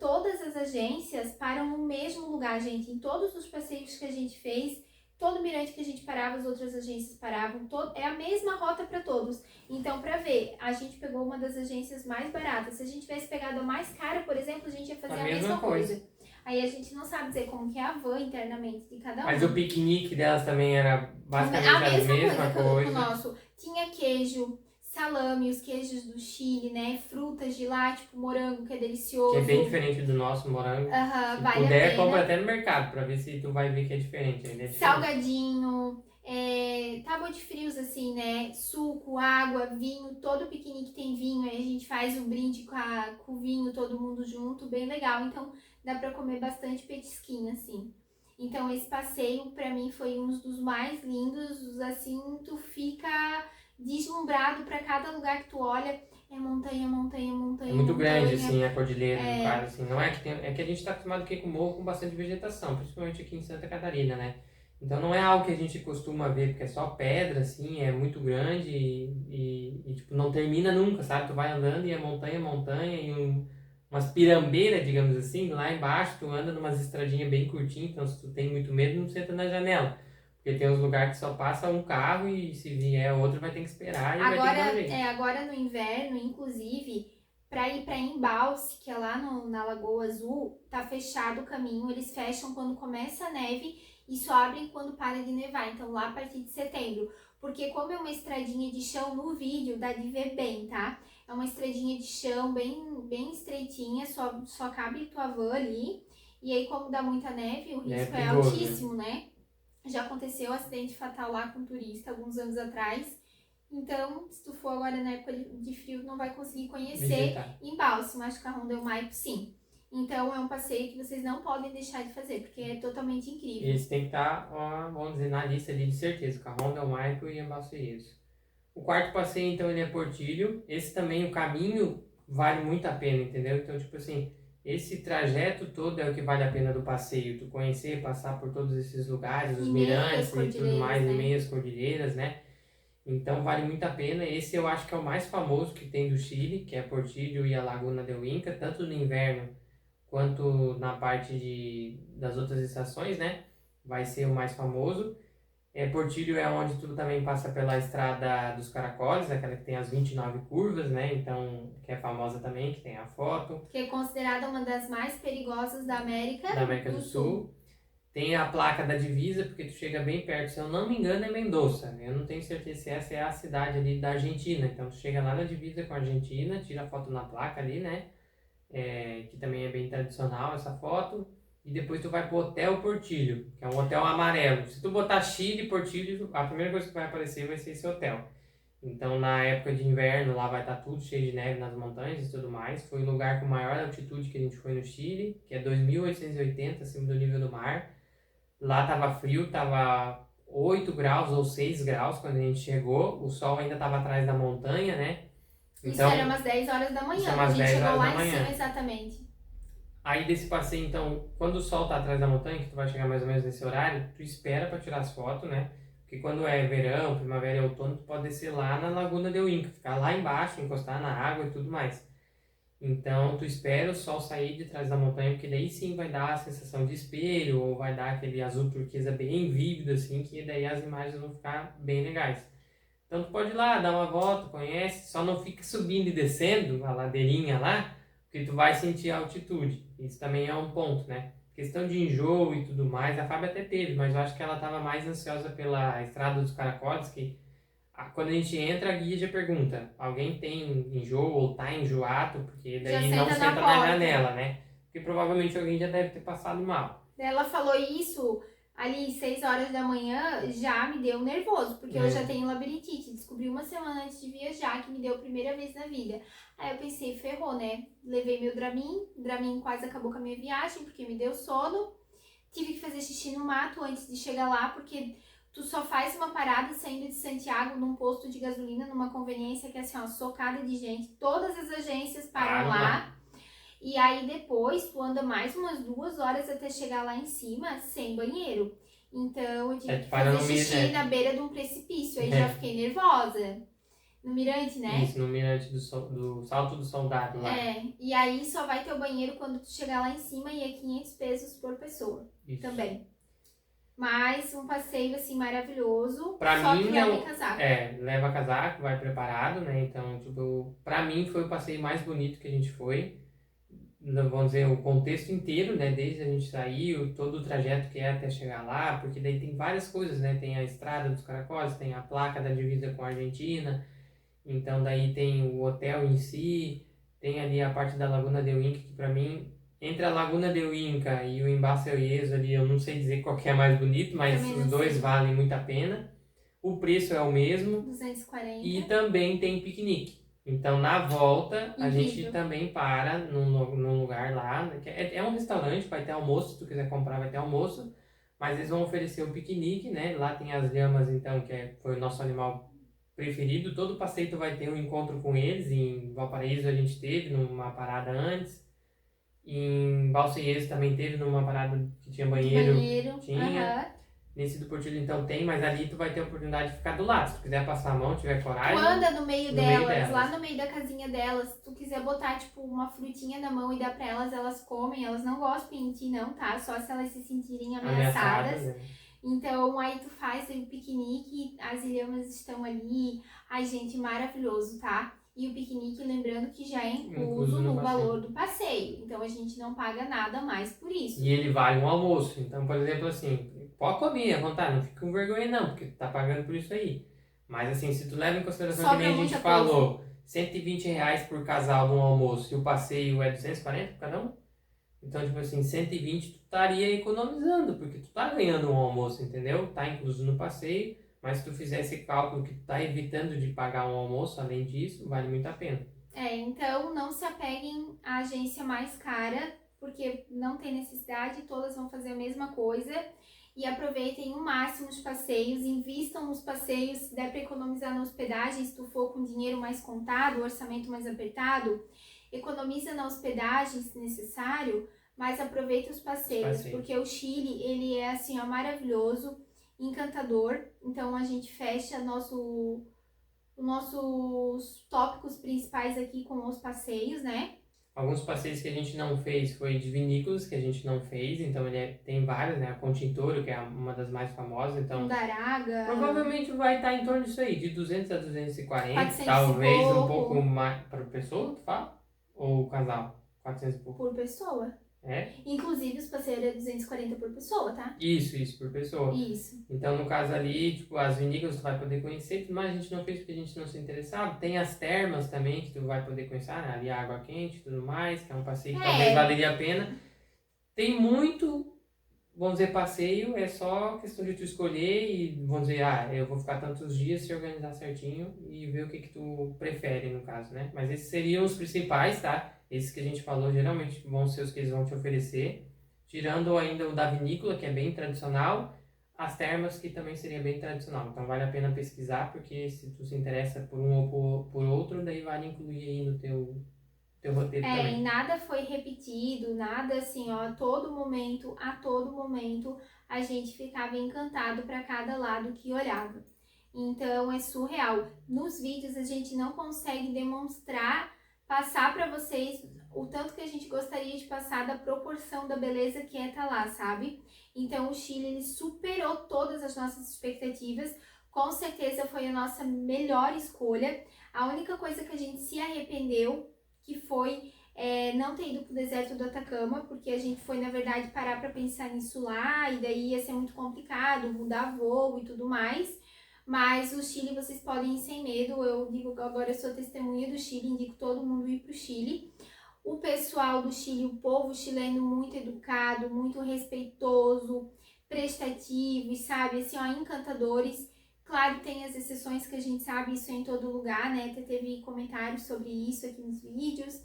todas as agências param no mesmo lugar, gente. Em todos os passeios que a gente fez, todo mirante que a gente parava, as outras agências paravam. É a mesma rota para todos. Então, para ver, a gente pegou uma das agências mais baratas. Se a gente tivesse pegado a mais cara, por exemplo, a gente ia fazer a mesma coisa. Aí a gente não sabe dizer como que é a van internamente de cada um. Mas o piquenique delas também era basicamente A mesma mesma coisa que o coisa. nosso. Tinha queijo, salame, os queijos do Chile, né? Frutas de lá, tipo morango, que é delicioso. Que é bem diferente do nosso morango. Se Vale puder, a pena. compra até no mercado pra ver se tu vai ver que é diferente. Ainda é diferente. Salgadinho, tábua de frios assim, né? Suco, água, vinho, todo piquenique tem vinho. Aí a gente faz o brinde com o vinho, todo mundo junto, bem legal. Então dá pra comer bastante petisquinho, assim. Então esse passeio pra mim foi um dos mais lindos, assim, tu fica deslumbrado pra cada lugar que tu olha. É montanha, montanha, montanha, É muito montanha. grande, assim, a cordilheira, no caso, assim. Não é que tem, é que a gente está acostumado aqui com morro com bastante vegetação, principalmente aqui em Santa Catarina, né? Então não é algo que a gente costuma ver, porque é só pedra, assim, é muito grande e tipo, não termina nunca, sabe? Tu vai andando e é montanha, montanha e umas pirambeiras, digamos assim, lá embaixo tu anda numas estradinhas bem curtinhas, então se tu tem muito medo, não senta na janela. Porque tem uns lugares que só passa um carro e se vier outro vai ter que esperar e vai ter que dar um jeito. Agora no inverno, inclusive, para ir para Embalse, que é lá na Lagoa Azul, tá fechado o caminho. Eles fecham quando começa a neve e só abrem quando para de nevar. Então lá a partir de setembro. Porque como é uma estradinha de chão, no vídeo dá de ver bem, tá? É uma estradinha de chão bem estreitinha, só cabe tua van ali. E aí como dá muita neve, o risco é perigoso, altíssimo, né? Já aconteceu um acidente fatal lá com um turista alguns anos atrás. Então, se tu for agora na época de frio, não vai conseguir conhecer Embalse, mas Cajón del Maipo sim. Então, é um passeio que vocês não podem deixar de fazer, porque é totalmente incrível. Esse tem que estar, vamos dizer, na lista ali de certeza. Cajón del Maipo e Embalseiros. O quarto passeio, então, ele é Portillo. Esse também, o caminho vale muito a pena, entendeu? Então, tipo assim, esse trajeto todo é o que vale a pena do passeio. Tu conhecer, passar por todos esses lugares, os Em meio às mirantes e tudo cordilheiras, mais, em né? meio às cordilheiras, né? Então, vale muito a pena. Esse eu acho que é o mais famoso que tem do Chile, que é Portillo e a Laguna del Inca, tanto no inverno quanto na parte das outras estações, né? Vai ser o mais famoso. Portillo é onde tu também passa pela estrada dos Caracoles, aquela que tem as 29 curvas, né? Então, que é famosa também, que tem a foto. Que é considerada uma das mais perigosas da América, Da América do Sul. Tem a placa da divisa, porque tu chega bem perto, se eu não me engano é Mendoza. Eu não tenho certeza se essa é a cidade ali da Argentina. Então tu chega lá na divisa com a Argentina, tira a foto na placa ali, né? Que também é bem tradicional essa foto. E depois tu vai pro Hotel Portillo, que é um hotel amarelo. Se tu botar Chile Portillo, a primeira coisa que vai aparecer vai ser esse hotel. Então, na época de inverno, lá vai estar tudo cheio de neve nas montanhas e tudo mais. Foi o lugar com maior altitude que a gente foi no Chile, que é 2.880 acima do nível do mar. Lá tava frio, tava 8 graus ou 6 graus quando a gente chegou. O sol ainda estava atrás da montanha, né? Isso Então, era umas 10 horas da isso é manhã. A umas gente 10 chegou horas da lá em manhã. cima exatamente. Aí desse passeio, então, quando o sol tá atrás da montanha, que tu vai chegar mais ou menos nesse horário, tu espera para tirar as fotos, né? Porque quando é verão, primavera e outono, tu pode descer lá na Laguna del Inca, ficar lá embaixo, encostar na água e tudo mais. Então, tu espera o sol sair de trás da montanha, porque daí sim vai dar a sensação de espelho, ou vai dar aquele azul turquesa bem vívido, assim, que daí as imagens vão ficar bem legais. Então, tu pode ir lá, dar uma volta, conhece, só não fica subindo e descendo a ladeirinha lá, porque tu vai sentir a altitude. Isso também é um ponto, né? Questão de enjoo e tudo mais, a Fábio até teve, mas eu acho que ela estava mais ansiosa pela Estrada dos Caracoles, que quando a gente entra, a guia já pergunta: alguém tem enjoo ou tá enjoado? Porque Já daí não senta na senta na porta. janela, né? Porque provavelmente alguém já deve ter passado mal. Ela falou isso ali 6 horas da manhã, já me deu nervoso, porque eu já tenho labirintite. Descobri uma semana antes de viajar, que me deu a primeira vez na vida. Aí eu pensei, ferrou, né? Levei meu Dramin quase acabou com a minha viagem, porque me deu sono. Tive que fazer xixi no mato antes de chegar lá, porque tu só faz uma parada saindo de Santiago num posto de gasolina, numa conveniência que é assim, ó, socada de gente. Todas as agências param lá. E aí depois tu anda mais umas 2 horas até chegar lá em cima sem banheiro. Então eu tive que fazer xixi na beira de um precipício. Aí já fiquei nervosa. No mirante, né? Isso, no mirante do Salto do Soldado lá. E aí só vai ter o banheiro quando tu chegar lá em cima e é 500 pesos por pessoa. Isso. Também. Mas um passeio assim maravilhoso. Pra só mim, que leva casaco. Leva casaco, vai preparado, né? Então, tipo, pra mim foi o passeio mais bonito que a gente foi. Vamos dizer, o contexto inteiro, né? Desde a gente sair, todo o trajeto que é até chegar lá, porque daí tem várias coisas, né? Tem a estrada dos Caracóis, tem a placa da divisa com a Argentina, então daí tem o hotel em si, tem ali a parte da Laguna del Inca, que pra mim, entre a Laguna del Inca e o Embaço Eliezo ali, eu não sei dizer qual que é mais bonito, mas os dois valem muito a pena. O preço é o mesmo. 240. E também tem piquenique. Então, na volta, a gente também para num lugar lá. Que é um restaurante, vai ter almoço. Se tu quiser comprar, vai ter almoço. Mas eles vão oferecer o piquenique, né? Lá tem as lhamas, então, foi o nosso animal preferido. Todo passeio tu vai ter um encontro com eles. Em Valparaíso a gente teve numa parada antes. Em Balseiros também teve numa parada que tinha banheiro. Tinha. Nesse do Portillo então tem, mas ali tu vai ter a oportunidade de ficar do lado. Se tu quiser passar a mão, tiver coragem. Tu anda no meio delas, lá no meio da casinha delas. Se tu quiser botar, tipo, uma frutinha na mão e dar pra elas, elas comem. Elas não gostam de ti, não, tá? Só se elas se sentirem ameaçadas. Né? Então, aí tu faz o piquenique, as ilhamas estão ali. Ai, gente, maravilhoso, tá? E o piquenique, lembrando que já é incluso no valor do passeio. Então, a gente não paga nada mais por isso. E ele vale um almoço. Então, por exemplo, assim, pode comer à vontade, não fica com vergonha não, porque tu tá pagando por isso aí. Mas assim, se tu leva em consideração que nem a gente falou, R$120 por casal no almoço e o passeio é 240 por cada um, então, tipo assim, 120 tu estaria economizando, porque tu tá ganhando um almoço, entendeu? Tá incluso no passeio, mas se tu fizer esse cálculo que tu tá evitando de pagar um almoço, além disso, vale muito a pena. Então não se apeguem à agência mais cara, porque não tem necessidade, todas vão fazer a mesma coisa. e aproveitem o máximo os passeios, invistam nos passeios, se der para economizar na hospedagem, se tu for com dinheiro mais contado, orçamento mais apertado, economiza na hospedagem se necessário, mas aproveita os passeios, porque o Chile, ele é assim, ó, maravilhoso, encantador. Então a gente fecha nossos tópicos principais aqui com os passeios, né? Alguns passeios que a gente não fez foi de vinícolas, que a gente não fez, então tem várias, né? A Contintoro, que é uma das mais famosas, então... Undaraga. Provavelmente vai estar em torno disso aí, de 200 a 240, 400 talvez e um pouco mais por pessoa, tu fala? Ou casal? 400 e pouco. Por pessoa. É? Inclusive, os passeios é 240 por pessoa, tá? Isso, por pessoa. Isso. Então, no caso ali, tipo, as vinícolas tu vai poder conhecer, mas a gente não fez porque a gente não se interessava. Tem as termas também que tu vai poder conhecer, né? Ali a água quente e tudo mais, que é um passeio que talvez valeria a pena. Tem muito, vamos dizer, passeio, é só questão de tu escolher e, vamos dizer, eu vou ficar tantos dias, se organizar certinho e ver o que tu prefere, no caso, né? Mas esses seriam os principais, tá? Esses que a gente falou, geralmente vão ser os que eles vão te oferecer. Tirando ainda o da vinícola, que é bem tradicional, as termas, que também seria bem tradicional. Então vale a pena pesquisar, porque se tu se interessa por um ou por outro, daí vale incluir aí no teu roteiro também. E nada foi repetido, nada assim, ó, a todo momento a gente ficava encantado para cada lado que olhava. Então é surreal. Nos vídeos a gente não consegue demonstrar, passar para vocês o tanto que a gente gostaria de passar da proporção da beleza que é tá lá, sabe? Então o Chile, ele superou todas as nossas expectativas, com certeza foi a nossa melhor escolha. A única coisa que a gente se arrependeu, que foi não ter ido pro deserto do Atacama, porque a gente foi, na verdade, parar para pensar nisso lá, e daí ia ser muito complicado, mudar voo e tudo mais. Mas o Chile vocês podem ir sem medo, eu digo agora, eu sou testemunha do Chile, indico todo mundo ir pro Chile. O pessoal do Chile, o povo chileno muito educado, muito respeitoso, prestativo e, sabe, assim, ó, encantadores. Claro, tem as exceções que a gente sabe, isso é em todo lugar, né? Teve comentários sobre isso aqui nos vídeos.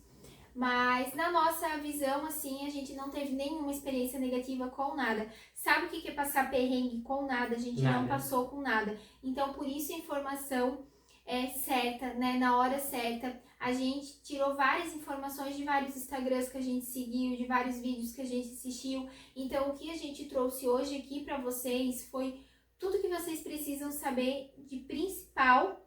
Mas na nossa visão, assim, a gente não teve nenhuma experiência negativa com nada. Sabe o que é passar perrengue com nada? A gente não passou com nada. Então, por isso a informação é certa, né? Na hora certa. A gente tirou várias informações de vários Instagrams que a gente seguiu, de vários vídeos que a gente assistiu. Então, o que a gente trouxe hoje aqui para vocês foi tudo que vocês precisam saber de principal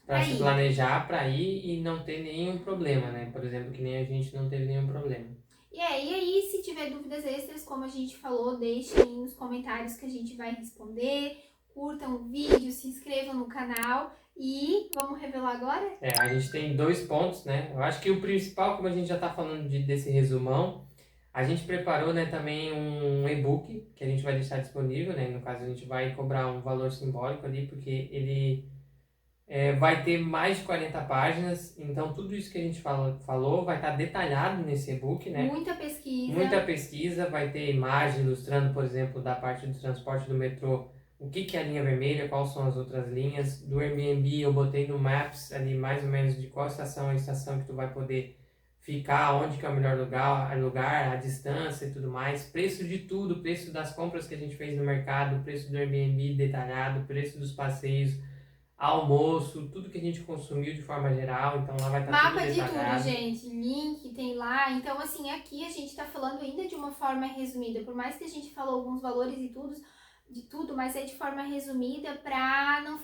para se planejar para ir e não ter nenhum problema, né? Por exemplo, que nem a gente não teve nenhum problema. E aí, se tiver dúvidas extras, como a gente falou, deixem nos comentários que a gente vai responder. Curtam o vídeo, se inscrevam no canal e vamos revelar agora? A gente tem 2 pontos, né? Eu acho que o principal, como a gente já tá falando desse resumão, a gente preparou, né, também um e-book que a gente vai deixar disponível, né? No caso, a gente vai cobrar um valor simbólico ali, porque ele vai ter mais de 40 páginas, então tudo isso que a gente falou vai estar detalhado nesse e-book, né? Muita pesquisa. Muita pesquisa, vai ter imagem ilustrando, por exemplo, da parte do transporte do metrô, o que é a linha vermelha, quais são as outras linhas. Do Airbnb eu botei no Maps ali mais ou menos de qual estação é a estação que tu vai poder ficar, onde que é o melhor lugar, a distância e tudo mais. Preço de tudo, preço das compras que a gente fez no mercado, preço do Airbnb detalhado, preço dos passeios, almoço, tudo que a gente consumiu de forma geral, então lá vai estar tudo detalhado. Mapa de tudo, gente, link tem lá, então assim, aqui a gente tá falando ainda de uma forma resumida, por mais que a gente falou alguns valores e tudo, mas é de forma resumida pra não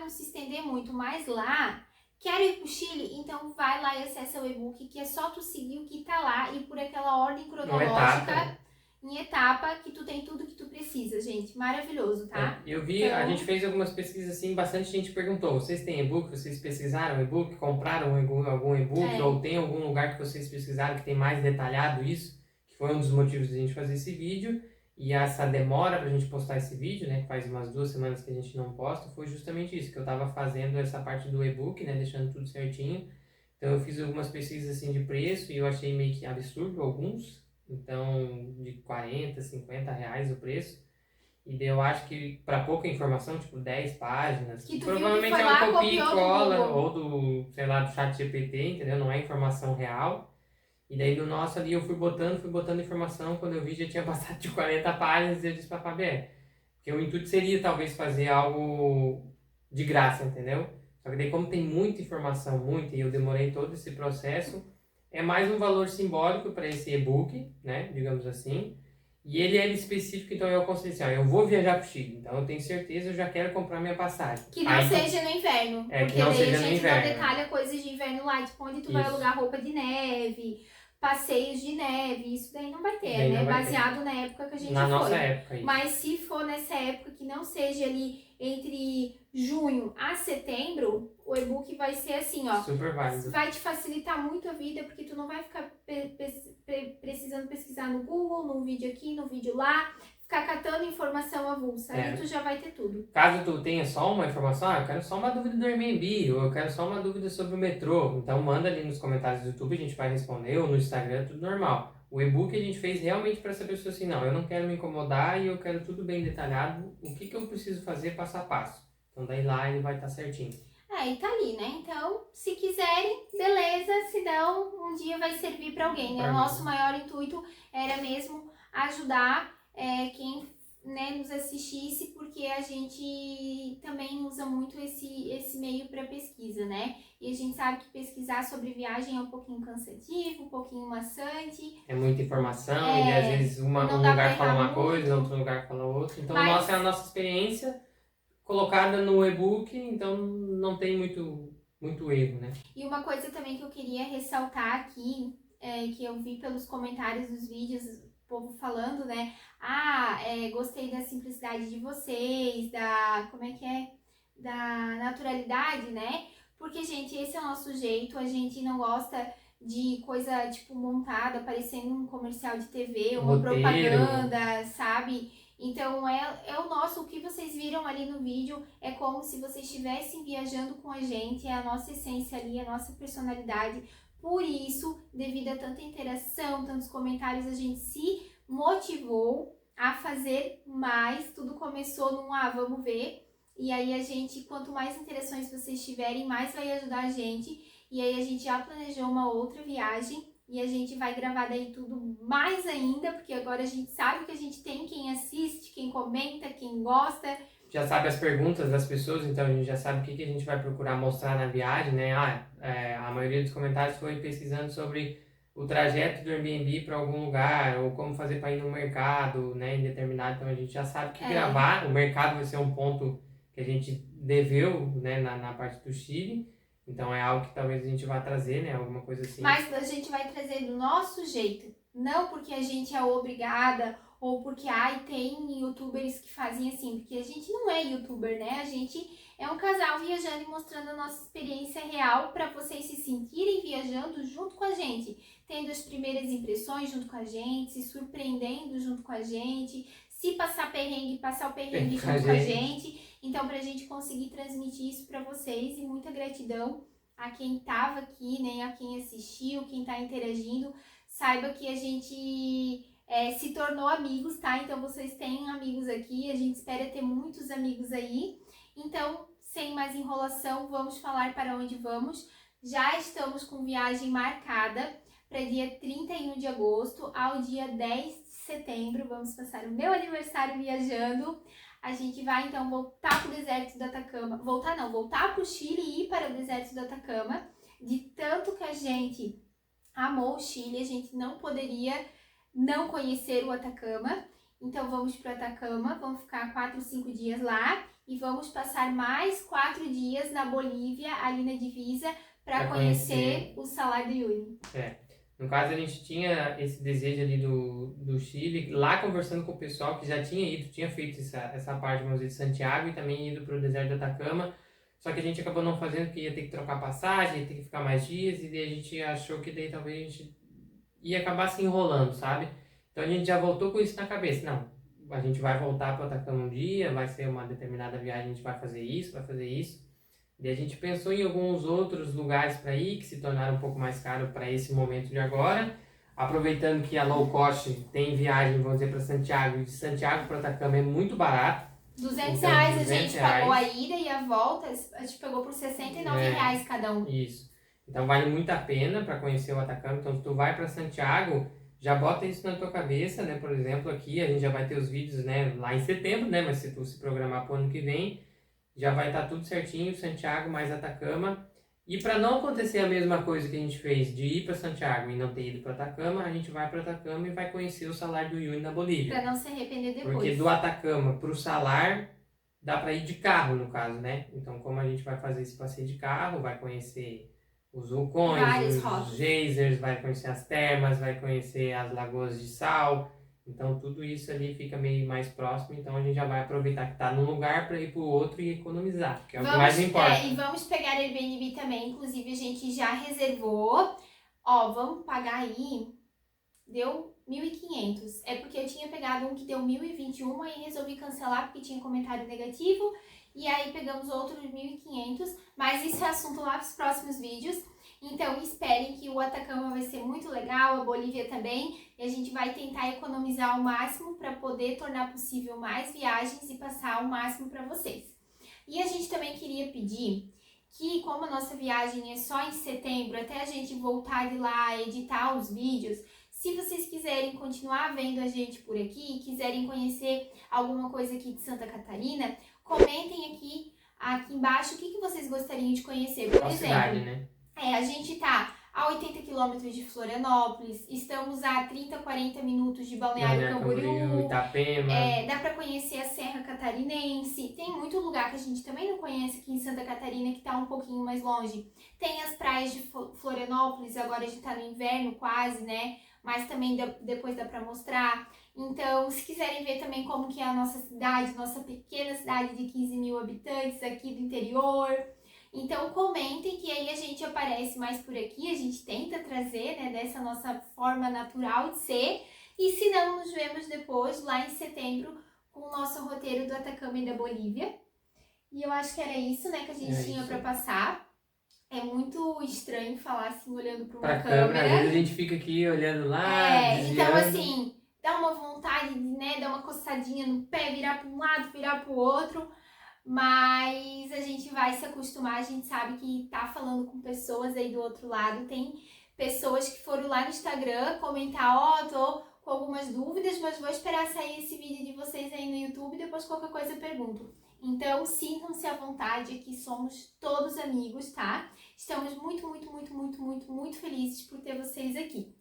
se estender muito, mas lá, quero ir pro Chile, então vai lá e acessa o e-book, que é só tu seguir o que tá lá e por aquela ordem cronológica, em etapa, que tu tem tudo que tu precisa, gente. Maravilhoso, tá? Eu vi, então, a gente fez algumas pesquisas assim, bastante gente perguntou, vocês têm e-book? Vocês pesquisaram e-book? Compraram algum e-book? Ou tem algum lugar que vocês pesquisaram que tem mais detalhado isso? Que foi um dos motivos de a gente fazer esse vídeo. E essa demora pra gente postar esse vídeo, né, que faz umas 2 semanas que a gente não posta, foi justamente isso, que eu tava fazendo essa parte do e-book, né, deixando tudo certinho. Então eu fiz algumas pesquisas assim de preço e eu achei meio que absurdo alguns. Então, de 40, 50 reais o preço. E daí eu acho que para pouca informação, tipo 10 páginas, que provavelmente é uma copia e cola, ou do, sei lá, do chat GPT, entendeu? Não é informação real. E daí do nosso ali eu fui botando informação, quando eu vi já tinha passado de 40 páginas e eu disse pra Fabi, Porque o intuito seria talvez fazer algo de graça, entendeu? Só que daí como tem muita informação, e eu demorei todo esse processo, é mais um valor simbólico para esse e-book, né, digamos assim. E ele é específico, então eu aconselho assim, ó, eu vou viajar para o Chile, então eu tenho certeza, eu já quero comprar minha passagem. Que não seja no inverno, porque que não daí seja a no gente inverno. não detalha coisas de inverno lá, tipo onde tu vai Isso. alugar roupa de neve, passeios de neve, isso daí não vai ter, Daí né? não vai Baseado ter. na época que a gente Na foi. nossa época, isso. Mas se for nessa época que não seja ali entre junho a setembro, o e-book vai ser assim, ó. Super válido. Vai te facilitar muito a vida, porque tu não vai ficar precisando pesquisar no Google, num vídeo aqui, num vídeo lá, ficar catando informação avulsa. Ali tu já vai ter tudo. Caso tu tenha só uma informação, eu quero só uma dúvida do Airbnb, ou eu quero só uma dúvida sobre o metrô, então manda ali nos comentários do YouTube, a gente vai responder, ou no Instagram, tudo normal. O e-book a gente fez realmente para essa pessoa assim, não, eu não quero me incomodar e eu quero tudo bem detalhado, o que eu preciso fazer passo a passo. Então daí lá ele vai estar certinho. E tá ali, né? Então, se quiserem, beleza, se não, um dia vai servir para alguém, né? O nosso maior intuito era mesmo ajudar quem, né, nos assistisse, porque a gente também usa muito esse meio para pesquisa, né? E a gente sabe que pesquisar sobre viagem é um pouquinho cansativo, um pouquinho maçante. É muita informação, e às vezes um lugar fala uma coisa, outro lugar fala outra. Então, nossa é a nossa experiência colocada no e-book, então não tem muito erro, né? E uma coisa também que eu queria ressaltar aqui, que eu vi pelos comentários dos vídeos, o povo falando, né? Gostei da simplicidade de vocês, da naturalidade, né? Porque, gente, esse é o nosso jeito, a gente não gosta de coisa, tipo, montada, parecendo um comercial de TV, uma propaganda, sabe? Então, é o nosso, o que vocês viram ali no vídeo, é como se vocês estivessem viajando com a gente, é a nossa essência ali, a nossa personalidade. Por isso, devido a tanta interação, tantos comentários, a gente se motivou a fazer mais. Tudo começou num, vamos ver. E aí a gente, quanto mais interações vocês tiverem, mais vai ajudar a gente. E aí a gente já planejou uma outra viagem. E a gente vai gravar daí tudo mais ainda, porque agora a gente sabe que a gente tem quem assiste, quem comenta, quem gosta. Já sabe as perguntas das pessoas, então a gente já sabe o que a gente vai procurar mostrar na viagem, né? A maioria dos comentários foi pesquisando sobre o trajeto do Airbnb para algum lugar, ou como fazer para ir no mercado, né, em determinado. Então a gente já sabe que gravar, o mercado vai ser um ponto que a gente deveu, né, na parte do Chile. Então é algo que talvez a gente vá trazer, né? Alguma coisa assim. Mas a gente vai trazer do nosso jeito. Não porque a gente é obrigada ou porque tem youtubers que fazem assim. Porque a gente não é youtuber, né? A gente é um casal viajando e mostrando a nossa experiência real para vocês se sentirem viajando junto com a gente. Tendo as primeiras impressões junto com a gente, se surpreendendo junto com a gente. Se passar o perrengue junto com a gente. Então, pra gente conseguir transmitir isso para vocês, e muita gratidão a quem tava aqui, né, a quem assistiu, quem tá interagindo, saiba que a gente se tornou amigos, tá? Então, vocês têm amigos aqui, a gente espera ter muitos amigos aí. Então, sem mais enrolação, vamos falar para onde vamos. Já estamos com viagem marcada para dia 31 de agosto ao dia 10 de setembro. Vamos passar o meu aniversário viajando. A gente vai, então, voltar para o deserto do Atacama. Voltar para o Chile e ir para o deserto do Atacama. De tanto que a gente amou o Chile, a gente não poderia não conhecer o Atacama. Então, vamos para o Atacama, vamos ficar 4 ou 5 dias lá. E vamos passar mais 4 dias na Bolívia, ali na divisa, para conhecer o Salar de Uyuni. No caso, a gente tinha esse desejo ali do Chile, lá conversando com o pessoal que já tinha ido, tinha feito essa parte, vamos dizer, de Santiago e também ido para o deserto do Atacama, só que a gente acabou não fazendo porque ia ter que trocar passagem, ia ter que ficar mais dias, e daí a gente achou que daí talvez a gente ia acabar se enrolando, sabe? Então a gente já voltou com isso na cabeça, não, a gente vai voltar para o Atacama um dia, vai ser uma determinada viagem, a gente vai fazer isso. E a gente pensou em alguns outros lugares para ir, que se tornaram um pouco mais caros para esse momento de agora. Aproveitando que a low cost tem viagem, vamos dizer, para Santiago, e de Santiago para Atacama é muito barato. R$200 a gente pagou a ida e a volta, a gente pagou por R$69 cada um. Isso. Então vale muito a pena para conhecer o Atacama. Então se tu vai para Santiago, já bota isso na tua cabeça, né? Por exemplo, aqui a gente já vai ter os vídeos, né, lá em setembro, né? Mas se tu se programar para o ano que vem, já vai estar tudo certinho, Santiago mais Atacama. E para não acontecer a mesma coisa que a gente fez de ir para Santiago e não ter ido para Atacama, a gente vai para Atacama e vai conhecer o Salar do Uyuni na Bolívia. Pra não se arrepender depois. Porque do Atacama para o Salar dá para ir de carro, no caso, né? Então, como a gente vai fazer esse passeio de carro, vai conhecer os vulcões, Várias os rotas. geysers, vai conhecer as termas, vai conhecer as lagoas de sal. Então, tudo isso ali fica meio mais próximo. Então, a gente já vai aproveitar que está num lugar para ir para o outro e economizar, que é o que mais importa. E vamos pegar Airbnb também. Inclusive, a gente já reservou. Ó, vamos pagar aí. Deu 1.500. É porque eu tinha pegado um que deu 1.021 e resolvi cancelar porque tinha comentário negativo. E aí pegamos outro de 1.500. Mas isso é assunto lá para os próximos vídeos. Então esperem que o Atacama vai ser muito legal, a Bolívia também. E a gente vai tentar economizar ao máximo para poder tornar possível mais viagens e passar ao máximo para vocês. E a gente também queria pedir que, como a nossa viagem é só em setembro, até a gente voltar de lá, editar os vídeos, se vocês quiserem continuar vendo a gente por aqui, quiserem conhecer alguma coisa aqui de Santa Catarina, comentem aqui embaixo o que vocês gostariam de conhecer. Por Qual exemplo, cidade, né? a gente tá a 80 quilômetros de Florianópolis, estamos a 30, 40 minutos de Balneário Camboriú, Itapema. dá para conhecer a Serra Catarinense, tem muito lugar que a gente também não conhece aqui em Santa Catarina que tá um pouquinho mais longe. Tem as praias de Florianópolis, agora a gente tá no inverno quase, né? Mas também depois dá para mostrar. Então, se quiserem ver também como que é a nossa cidade, nossa pequena cidade de 15 mil habitantes aqui do interior, então comentem que aí a gente aparece mais por aqui, a gente tenta trazer, né, dessa nossa forma natural de ser. E se não, nos vemos depois, lá em setembro, com o nosso roteiro do Atacama e da Bolívia. E eu acho que era isso, né, que a gente tinha para passar. É muito estranho falar assim, olhando para uma câmera. Às vezes a gente fica aqui olhando lá, desviando. Então assim, dá uma vontade de, né, dar uma coçadinha no pé, virar para um lado, virar para o outro. Mas a gente vai se acostumar, a gente sabe que tá falando com pessoas aí do outro lado. Tem pessoas que foram lá no Instagram comentar, ó, tô com algumas dúvidas, mas vou esperar sair esse vídeo de vocês aí no YouTube e depois qualquer coisa eu pergunto. Então, sintam-se à vontade, aqui somos todos amigos, tá? Estamos muito felizes por ter vocês aqui.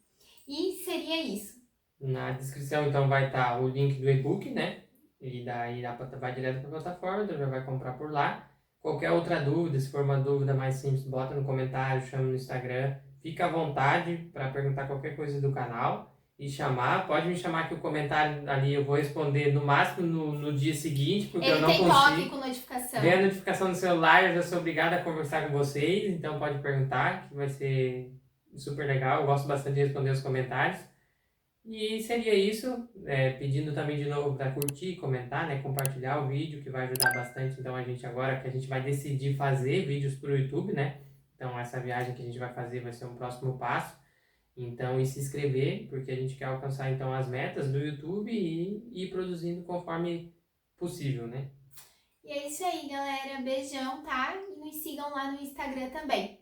E seria isso. Na descrição, então, vai estar o link do e-book, né? E daí vai direto para a plataforma, então já vai comprar por lá. Qualquer outra dúvida, se for uma dúvida mais simples, bota no comentário, chama no Instagram. Fica à vontade para perguntar qualquer coisa do canal e chamar. Pode me chamar que o comentário ali eu vou responder no máximo no dia seguinte, porque eu não consigo. Ele tem toque com notificação. Vem a notificação no celular, eu já sou obrigada a conversar com vocês, então pode perguntar, que vai ser super legal. Eu gosto bastante de responder os comentários. E seria isso, pedindo também de novo para curtir, comentar, né, compartilhar o vídeo, que vai ajudar bastante. Então a gente agora que a gente vai decidir fazer vídeos para o YouTube, né? Então essa viagem que a gente vai fazer vai ser um próximo passo. Então, e se inscrever, porque a gente quer alcançar então as metas do YouTube e ir produzindo conforme possível, né? E é isso aí, galera. Beijão, tá? E nos sigam lá no Instagram também.